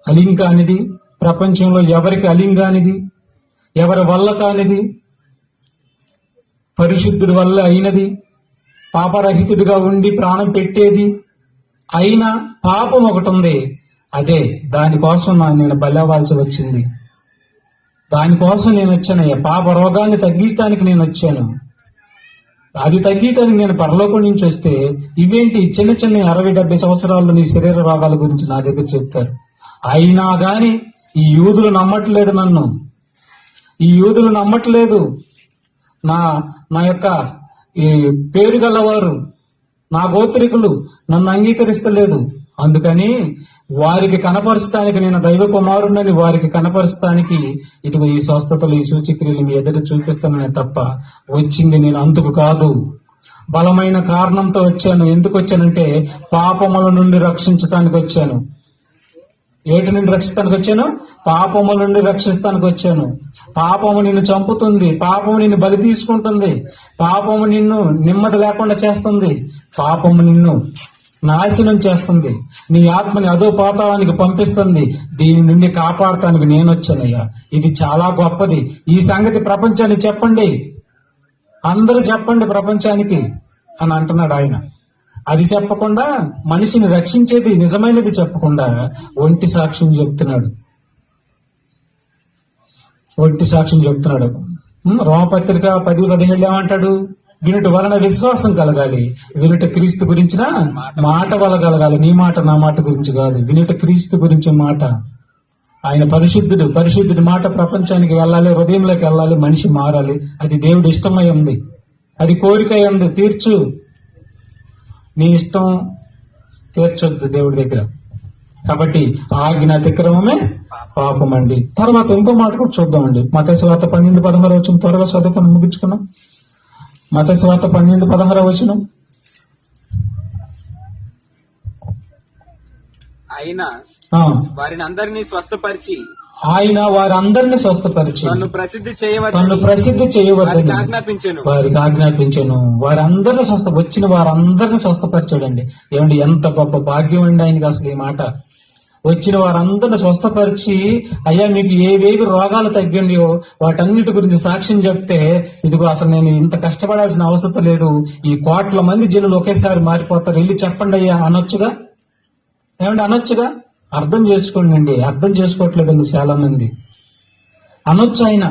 అలిం కానిది, ప్రపంచంలో ఎవరికి అలిం కానిది, ఎవరి వల్ల కానిది, పరిశుద్ధుడి వల్ల అయినది, పాపరహితుడిగా ఉండి ప్రాణం పెట్టేది అయినా పాపం ఒకటి ఉంది. అదే దానికోసం నేను బలవాల్సి వచ్చింది. దానికోసం నేను వచ్చానయ్యా. పాప రోగాన్ని తగ్గించడానికి నేను వచ్చాను. అది తగ్గించడానికి నేను పరలోకం నుంచి వస్తే ఇవేంటి చిన్న చిన్న 60-70 సంవత్సరాల్లో నీ శరీర రోగాల గురించి నా దగ్గర చెప్తారు. అయినా గాని ఈ యూదులు నమ్మట్లేదు నన్ను. ఈ యూదులు నమ్మట్లేదు. నా యొక్క ఈ పేరు గలవారు, నా గోత్రికులు నన్ను అంగీకరిస్తలేదు. అందుకని వారికి కనపరుస్తానికి, నేను దైవ కుమారుడని వారికి కనపరుస్తానికి ఇదిగో ఈ స్వస్థతలు, ఈ సూచక్రియలు మీ ఎదుట చూపిస్తాననే తప్ప వచ్చింది నేను అందుకు కాదు. బలమైన కారణంతో వచ్చాను. ఎందుకు వచ్చానంటే పాపముల నుండి రక్షించడానికి వచ్చాను. ఏటి నుండి రక్షిస్తానికి వచ్చాను? పాపము నుండి రక్షిస్తానికి వచ్చాను. పాపము నిన్ను చంపుతుంది, పాపము నిన్ను బలి తీసుకుంటుంది, పాపము నిన్ను నెమ్మది లేకుండా చేస్తుంది, పాపము నిన్ను నాశనం చేస్తుంది, నీ ఆత్మని అదో పాతాళానికి పంపిస్తుంది. దీని నుండి కాపాడటానికి నేను వచ్చానయ్యా. ఇది చాలా గొప్పది. ఈ సంగతి ప్రపంచానికి చెప్పండి, అందరూ చెప్పండి ప్రపంచానికి అని అంటున్నాడు ఆయన. అది చెప్పకుండా, మనిషిని రక్షించేది నిజమైనది చెప్పకుండా ఒంటి సాక్ష్యం చెప్తున్నాడు. రోమపత్రిక 10:17 ఏమంటాడు? వినుట వలన విశ్వాసం కలగాలి, వినుట క్రీస్తు గురించిన మాట వల్ల కలగాలి. నీ మాట నా మాట గురించి కాదు, వినుట క్రీస్తు గురించి మాట. ఆయన పరిశుద్ధుడి మాట ప్రపంచానికి వెళ్ళాలి, హృదయంలోకి వెళ్ళాలి, మనిషి మారాలి. అది దేవుడి ఇష్టమై ఉంది, అది కోరిక ఉంది. తీర్చు, నీ ఇష్టం తీర్చొద్దు దేవుడి దగ్గర. కాబట్టి ఆజ్ఞ అతిక్రమమే పాపం అండి. తర్వాత ఇంకో మాట కూడా చూద్దామండి. మత్తయి సువార్త 12:16 త్వరగా చదువుకొని ముగించుకున్నాం. మత్తయి సువార్త 12:16 ఆయన వారిని అందరినీ స్వస్థపరిచి తను ప్రసిద్ధి చేయవద్దని వారికి ఆజ్ఞాపించాను. వారందరినీ వచ్చిన వారందరినీ స్వస్థపరిచాడండి. ఏమండి, ఎంత గొప్ప భాగ్యం అండి ఆయనకి అసలు ఈ మాట. వచ్చిన వారందరిని స్వస్థపరిచి, అయ్యా మీకు ఏవేవి రోగాలు తగ్గిండియో వాటన్నిటి గురించి సాక్ష్యం చెప్తే, ఇదిగో అసలు నేను ఇంత కష్టపడాల్సిన అవసరం లేదు, ఈ 1 కోట్ల మంది జనులు ఒకేసారి మారిపోతారు, వెళ్ళి చెప్పండి అయ్యా అనొచ్చుగా. ఏమండి, అనొచ్చుగా. అర్థం చేసుకోండి అండి, అర్థం చేసుకోవట్లేదండి చాలా మంది. అనొచ్చు ఆయన,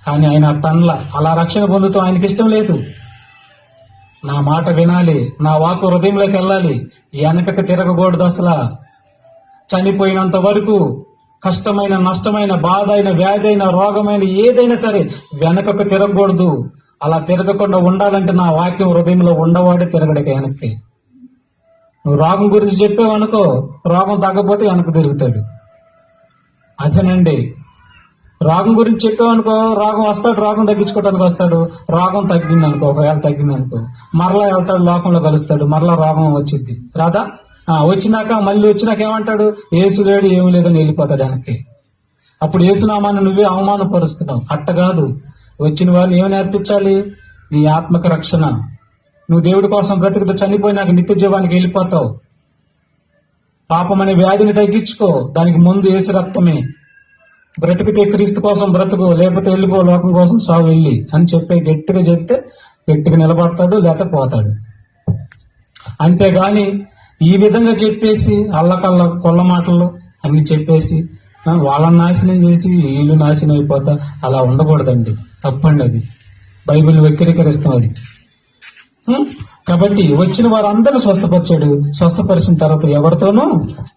కానీ ఆయన అట్టన్లా. అలా రక్షణ పొందుతూ ఆయనకి ఇష్టం లేదు. నా మాట వినాలి, నా వాక్కు హృదయంలోకి వెళ్ళాలి, వెనకకి తిరగకూడదు. అసలు చనిపోయినంత వరకు కష్టమైన, నష్టమైన, బాధ అయిన, వ్యాధి అయిన, రోగమైన ఏదైనా సరే వెనకకు తిరగకూడదు. అలా తిరగకుండా ఉండాలంటే నా వాక్యం హృదయంలో ఉండవాడే తిరగడక వెనక్కి. నువ్వు రోగం గురించి చెప్పావనుకో, రోగం తగ్గపోతే వెనక్కి తిరుగుతాడు. అదేనండి, రోగం గురించి చెప్పామనుకో, రోగం వస్తాడు, రోగం తగ్గించుకోవడానికి వస్తాడు. రోగం తగ్గింది అనుకో, ఒకవేళ తగ్గింది అనుకో, మరలా వెళ్తాడు, లోకంలో కలుస్తాడు, మరలా రోగం వచ్చింది రాదా? వచ్చినాక మళ్ళీ వచ్చినాక ఏమంటాడు? ఏసు లేడు, ఏమి లేదని వెళ్ళిపోతాడు వెనక్కి. అప్పుడు ఏసునామాన్ని నువ్వే అవమానపరుస్తున్నావు. అట్ట కాదు, వచ్చిన వారిని ఏమి నేర్పించాలి? నీ ఆత్మక రక్షణ. నువ్వు దేవుడి కోసం బ్రతుకుతూ చనిపోయినాక నిత్య జీవానికి వెళ్ళిపోతావు. పాపం అనే వ్యాధిని తగ్గించుకో, దానికి ముందు యేసు రక్తమే. బ్రతికితే క్రీస్తు కోసం బ్రతుకు, లేకపోతే వెళ్ళిపో, లోకం కోసం సాగు వెళ్ళి అని చెప్పి గట్టిగా చెప్తే గట్టిగా నిలబడతాడు, లేకపోతే పోతాడు. అంతేగాని ఈ విధంగా చెప్పేసి అల్లకల్ల కొల్ల మాటలు అన్ని చెప్పేసి వాళ్ళని నాశనం చేసి వీళ్ళు నాశనం అయిపోతా, అలా ఉండకూడదండి. తప్పండి, అది బైబిల్ వక్రీకరిస్తాం అది. కాబట్టి వచ్చిన వారందరూ స్వస్థపరిచాడు. స్వస్థపరిచిన తర్వాత ఎవరితోనూ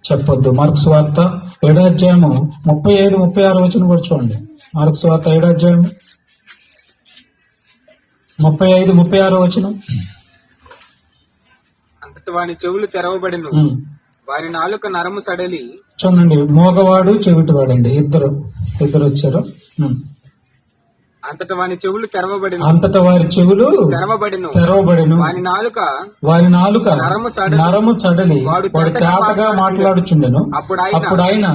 చెప్పొద్దు. మార్కు సువార్త 7వ అధ్యాయము 35, 36 వచనం కూడా చూడండి. మార్కు సువార్త 7వ అధ్యాయం 35, 36 వచనం. అంతటి వాని చెవులు తెరవబడిను, వారి నాలుక నరము సడలి. చూడండి, మోగవాడు చెవిటివాడండి, ఇద్దరు వచ్చారు. అంతట వాని చెవులు తెరవబడిను, అంతటా వారి చెవులు తెరవబడిను, వారి నాలుక నరము చడలి, వాడు తేటగా మాట్లాడుచుండెను. అప్పుడు ఆయన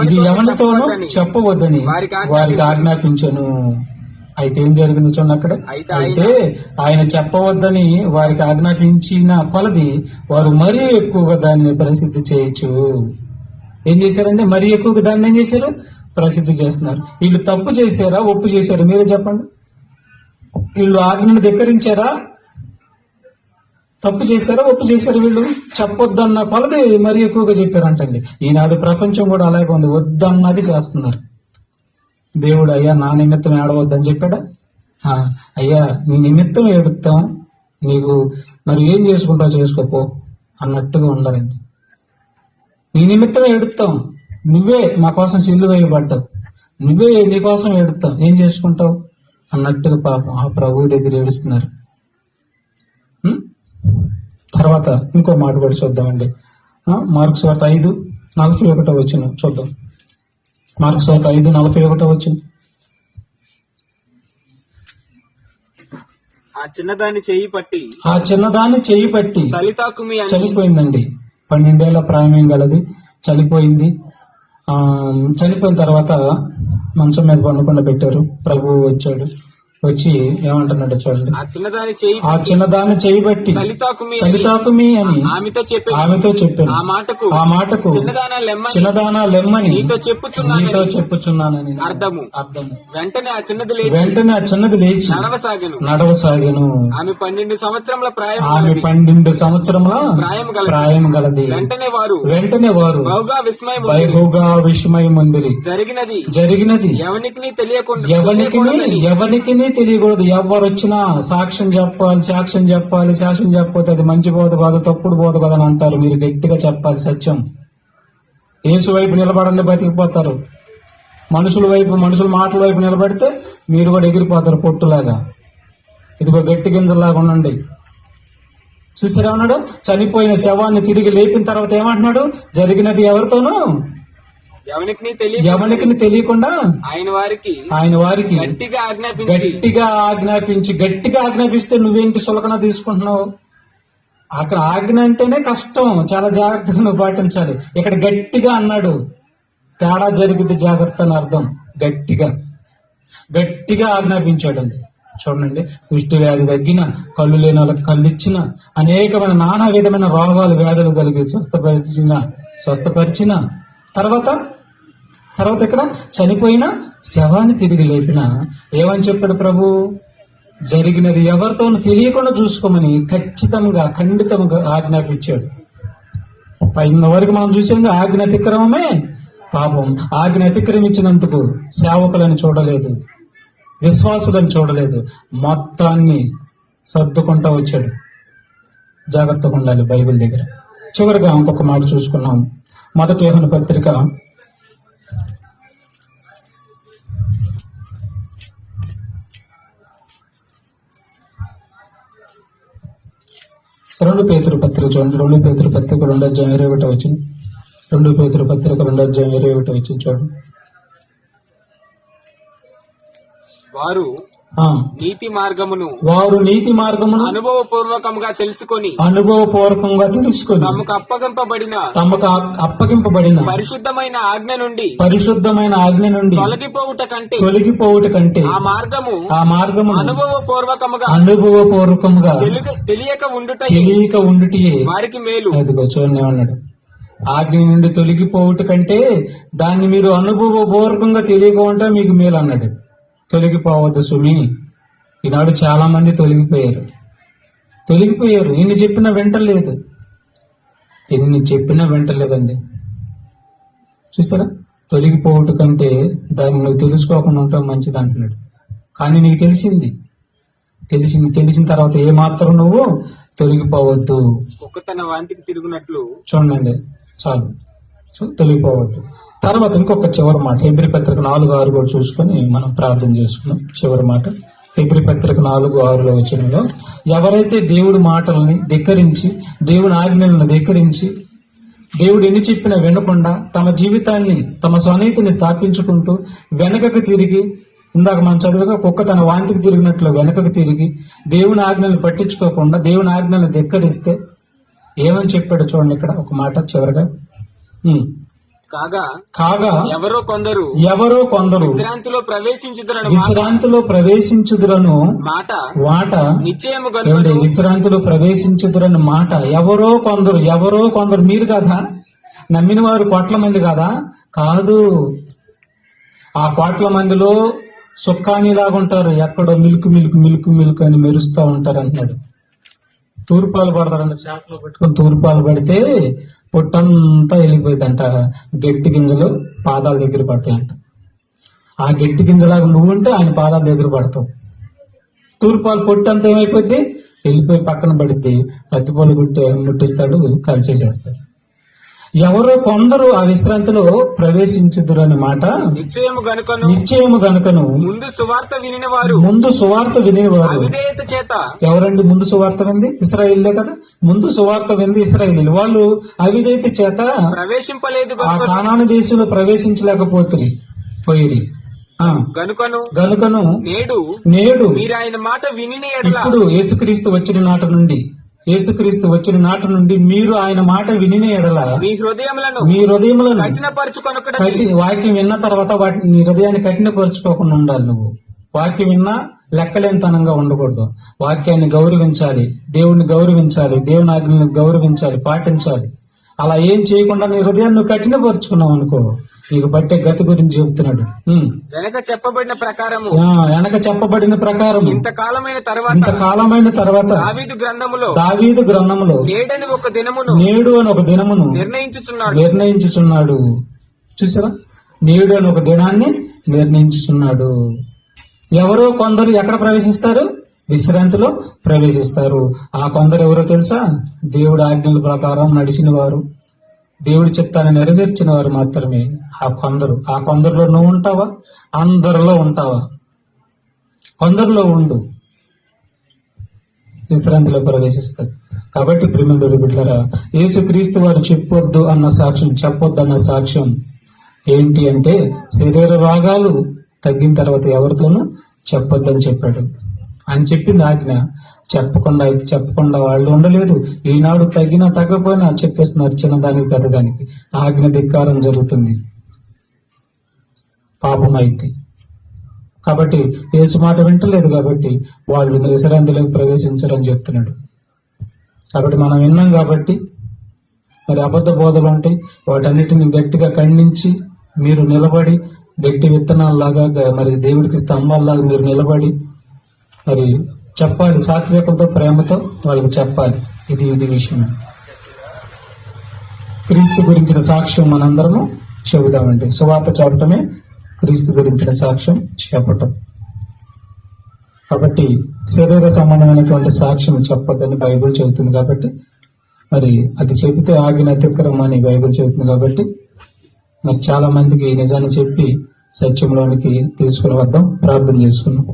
ఇది ఎవరితోనూ చెప్పవద్దని వారికి ఆజ్ఞాపించెను. అయితే ఏం జరిగింది చూడండి అక్కడ. అయితే ఆయన చెప్పవద్దని వారికి ఆజ్ఞాపించిన కొలది వారు మరీ ఎక్కువగా దాన్ని ప్రసిద్ధి చేయొచ్చు. ఏం చేశారంటే మరీ ఎక్కువగా దాన్ని ఏం చేశారు? ప్రసిద్ధి చేస్తున్నారు. వీళ్ళు తప్పు చేశారా, ఒప్పు చేశారా? మీరే చెప్పండి. వీళ్ళు ఆజ్ఞను ధిక్కరించారా, తప్పు చేశారా, ఒప్పు చేశారు? వీళ్ళు చెప్పొద్దన్న కొలది మరీ ఎక్కువగా చెప్పారంటండి. ఈనాడు ప్రపంచం కూడా అలాగే ఉంది, వద్దన్నది చేస్తున్నారు. దేవుడు అయ్యా నా నిమిత్తం ఏడవద్దని చెప్పాడా? అయ్యా నీ నిమిత్తం ఏడుస్తాం, నీకు మరి ఏం చేసుకుంటావు చేసుకోపో అన్నట్టుగా ఉండాలండి. నీ నిమిత్తం ఏడుస్తాం, నువ్వే మా కోసం సిల్లు వేయబడ్డావు, నువ్వే నీ కోసం ఏడుస్తావు, ఏం చేసుకుంటావు అన్నట్టుగా పాపం ఆ ప్రభువు దగ్గర ఏడుస్తున్నారు. తర్వాత ఇంకో మాట కూడా చూద్దామండి. మార్కు సువార్త 5:41 వచనం చూద్దాం. మార్కు సువార్త 5:41 వచనం. ఆ చిన్నదాన్ని చెయ్యి పట్టి తలితాకుమి చనిపోయిందండి. 12 ఏళ్ల ప్రాయం గలది, చనిపోయింది. చనిపోయిన తర్వాత మంచం మీద పండుకుండా పెట్టారు. ప్రభువు వచ్చాడు, వచ్చి ఏమంటున్నాడు చూడండి. ఆ చిన్నదాన్ని చేయబట్టి తలితాకుమి అని ఆమెతో చెప్పాను. ఆ మాటకు చిన్నదానా లెమ్మని నీతో చెప్పుచున్నానని అర్థము. వెంటనే ఆ చిన్నది లేచి నడవసాగెను. ఆమె 12 సంవత్సరముల ప్రాయం గలది. వెంటనే వారు బహుగా విస్మయముందిరి. జరిగినది ఎవనికి తెలియకూడదు. ఎవరు వచ్చినా సాక్ష్యం చెప్పాలి. సాక్ష్యం చెప్పకపోతే అది మంచి బోధ కాదు, తప్పుడు బోధ కాదు అని అంటారు. మీరు గట్టిగా చెప్పాలి సత్యం. యేసు వైపు నిలబడండి, బతికిపోతారు. మనుషుల మాటల వైపు నిలబడితే మీరు కూడా ఎగిరిపోతారు పొట్టులాగా. ఇదిగో గట్టి గింజల్లాగా ఉండండి. చూసారా ఉన్నాడు, చనిపోయిన శవాన్ని తిరిగి లేపిన తర్వాత ఏమంటున్నాడు? జరిగినది ఎవరితోనూ ఎవరికి తెలియకుండా ఆయన వారికి గట్టిగా ఆజ్ఞాపిస్తే నువ్వేంటి సులకన తీసుకుంటున్నావు? అక్కడ ఆజ్ఞ అంటేనే కష్టం, చాలా జాగ్రత్తగా నువ్వు పాటించాలి. ఇక్కడ గట్టిగా అన్నాడు, తేడా జరిగింది జాగ్రత్త అని అర్థం. గట్టిగా ఆజ్ఞాపించాడండి. చూడండి, కుష్టి వ్యాధి తగ్గిన, కళ్ళు లేని వాళ్ళకి కళ్ళు ఇచ్చిన, అనేకమైన నానా విధమైన రోగాలు వ్యాధులు కలిగి స్వస్థపరిచిన తర్వాత ఇక్కడ చనిపోయిన శవాన్ని తిరిగి లేపిన. ఏమని చెప్పాడు ప్రభు? జరిగినది ఎవరితోనూ తెలియకుండా చూసుకోమని ఖండితంగా ఆజ్ఞాపించాడు. పైన వరకు మనం చూసాం, ఆజ్ఞ అతిక్రమమే పాపం. ఆజ్ఞ అతిక్రమించినందుకు సేవకులని చూడలేదు, విశ్వాసులని చూడలేదు, మొత్తాన్ని సర్దుకుంటా వచ్చాడు. జాగ్రత్తగా ఉండాలి బైబిల్ దగ్గర. చివరిగా ఇంకొక మాట చూసుకున్నాం. 1 యోహాను పత్రిక 2 పేతురు పత్రిక చూడండి. 2 పేతురు పత్రిక 2వ అధ్యాయం 21 వచనం. 2 పేతురు పత్రిక 2వ అధ్యాయం 21 వచనం చూడండి. వారు ఆ, నీతి మార్గమును వారు నీతి మార్గమును అనుభవపూర్వకంగా తెలుసుకొని అనుభవపూర్వకంగా తెలుసుకొని తమకు అప్పగింపబడిన తమకు అప్పగింపబడిన పరిశుద్ధమైన ఆజ్ఞ నుండి పరిశుద్ధమైన ఆజ్ఞ నుండి తొలగిపోవుట కంటే తొలగిపోవుట కంటే ఆ మార్గము ఆ మార్గము అనుభవపూర్వకముగా అనుభవపూర్వకముగా తెలియక ఉండుట తెలియక ఉండుటియే. వారికి మేలు. అదిగో చూడండి ఏమన్నాడు, ఆజ్ఞ నుండి తొలగిపోవుట కంటే దాన్ని మీరు అనుభవపూర్వకంగా తెలియక ఉంటే మీకు మేలు అన్నాడు. తొలగిపోవద్దు సుమి. ఈనాడు చాలా మంది తొలగిపోయారు. ఇన్ని చెప్పినా వింటలేదు. ఎన్ని చెప్పినా వింటలేదండి. చూసారా, తొలగిపోవట కంటే దాన్ని నువ్వు తెలుసుకోకుండా ఉంటావు మంచిది అంటున్నాడు. కానీ నీకు తెలిసిన తర్వాత ఏమాత్రం నువ్వు తొలగిపోవద్దు. కుక్క తన వాంతికి తిరుగునట్లు. చూడండి, చాలు, తొలగిపోవద్దు. తర్వాత ఇంకొక చివరి మాట, హెబ్రీ పత్రిక 4:6 కూడా చూసుకొని మనం ప్రార్థన చేసుకున్నాం. చివరి మాట హెబ్రీ పత్రిక 4:6 వచనంలో, ఎవరైతే దేవుడి మాటల్ని ధిక్కరించి, దేవుని ఆజ్ఞలను ధిక్కరించి, దేవుడు ఎన్ని చెప్పినా వినకుండా తమ జీవితాన్ని, తమ స్వనీతిని స్థాపించుకుంటూ వెనకకు తిరిగి, ఇందాక మనం చదువుగా కుక్క తన వాంతికి తిరిగినట్లు వెనకకు తిరిగి దేవుని ఆజ్ఞలను పట్టించుకోకుండా దేవుని ఆజ్ఞలను ధిక్కరిస్తే ఏమని చెప్పాడు చూడండి ఇక్కడ ఒక మాట చివరిగా. కాగా ఎవరో కొందరు విశ్రాంతిలో ప్రవేశించుదురను మాట విశ్రాంతిలో ప్రవేశించుదురను మాట. ఎవరో కొందరు మీరు కదా, నమ్మిన వారు కోట్ల మంది కదా? కాదు. ఆ కోట్ల మందిలో సుక్కానిలాగా ఉంటారు, ఎక్కడో మిల్క్ అని మెరుస్తూ ఉంటారు అంటున్నాడు. తూర్పాలు పడతారంట, చేపలు పెట్టుకుని తూర్పాలు పడితే పొట్టంతా వెళ్ళిపోయిందంట. గట్టి గింజలు పాదాల దగ్గర పడతాయంట. ఆ గట్టి గింజలాగా నువ్వుంటే ఆయన పాదాల దగ్గర పడతావు. తూర్పాలు పొట్టంతా ఏమైపోద్ది, వెళ్ళిపోయి పక్కన పడిద్ది. అగ్గిపొలు ముట్టిస్తాడు, కలిచేసేస్తాడు. ఎవరో కొందరు ఆ విశ్రాంతిలో ప్రవేశించుదురు అనే మాట నిశ్చయము గనుకను ముందు సువార్త వినిన వారు అవిధేయత చేత. ఎవరండి ముందు సువార్త వింది? ఇశ్రాయేలే కదా. ముందు సువార్త వింది ఇశ్రాయేలీలు. వాళ్ళు అవిధేయత చేత ప్రవేశింపలేదు, ఆ కానాను దేశంలో పోయిరి. గనుకను నేడు మీరు ఆయన మాట వినిన ఇప్పుడు యేసుక్రీస్తు వచ్చిన నాటి నుండి మీరు ఆయన మాట వినిన ఎడల మీ హృదయములను వాక్యం విన్న తర్వాత నీ హృదయాన్ని కఠినపరుచుకోకుండా ఉండాలి. నువ్వు వాక్యం విన్నా లెక్కలేనితనంగా ఉండకూడదు. వాక్యాన్ని గౌరవించాలి, దేవుణ్ణి గౌరవించాలి, దేవుని ఆజ్ఞని గౌరవించాలి, పాటించాలి. అలా ఏం చేయకుండా నీ హృదయాన్ని నువ్వు కఠినపరుచుకున్నావు అనుకో, నీకు పట్టే గతి గురించి చెబుతున్నాడు. వెనక చెప్పబడిన ప్రకారం ఇంతకాలమైన తర్వాత దావీదు గ్రంథములో నేడు అని ఒక దినమును నిర్ణయించుచున్నాడు. చూసారా, నేడు అని ఒక దినాన్ని నిర్ణయించుచున్నాడు. ఎవరో కొందరు ఎక్కడ ప్రవేశిస్తారు? విశ్రాంతిలో ప్రవేశిస్తారు. ఆ కొందరు ఎవరో తెలుసా? దేవుడి ఆజ్ఞల ప్రకారం నడిచిన వారు, దేవుడి చిత్తాన్ని నెరవేర్చిన వారు మాత్రమే ఆ కొందరులో నువ్వు ఉంటావా? అందరిలో ఉంటావా? కొందరిలో ఉండు, విశ్రాంతిలో ప్రవేశిస్తారు. కాబట్టి ప్రియమైన బిడ్డలారా, యేసుక్రీస్తు వారు చెప్పొద్దు అన్న సాక్ష్యం ఏంటి అంటే, శరీర రోగాలు తగ్గిన తర్వాత ఎవరితోనూ చెప్పొద్దని చెప్పాడు. అని చెప్పింది ఆజ్ఞ. చెప్పకుండా వాళ్ళు ఉండలేదు. ఈనాడు తగ్గినా తగ్గపోయినా చెప్పేస్తున్నారు, చిన్నదానికి పెద్దదానికి. ఆజ్ఞ ధిక్కారం జరుగుతుంది, పాపం అయితే. కాబట్టి యేసు మాట వింటలేదు కాబట్టి వాళ్ళు విశ్రాంతిలోకి ప్రవేశించరని చెప్తున్నాడు. కాబట్టి మనం విన్నాం కాబట్టి మరి అబద్ధ బోధలు ఉంటాయి, వాటన్నిటిని గట్టిగా ఖండించి మీరు నిలబడి గట్టి విత్తనాల్లాగా, మరి దేవుడికి స్తంభాల్లాగా మీరు నిలబడి మరి చెప్పాలి. సాత్వికంతో, ప్రేమతో వాళ్ళకి చెప్పాలి. ఇది విషయం. క్రీస్తు గురించిన సాక్ష్యం మనందరము చెబుదామండి. సువార్త చెప్పటమే క్రీస్తు గురించిన సాక్ష్యం చెప్పటం. కాబట్టి శరీర సంబంధమైనటువంటి సాక్ష్యం చెప్పొద్దని బైబిల్ చెబుతుంది. కాబట్టి మరి అది చెబితే ఆజ్ఞ అతిక్రమం అని బైబిల్ చెబుతుంది. కాబట్టి మరి చాలా మందికి నిజాన్ని చెప్పి సత్యంలోనికి తీసుకుని వద్దాం. ప్రార్థన చేసుకున్నాం.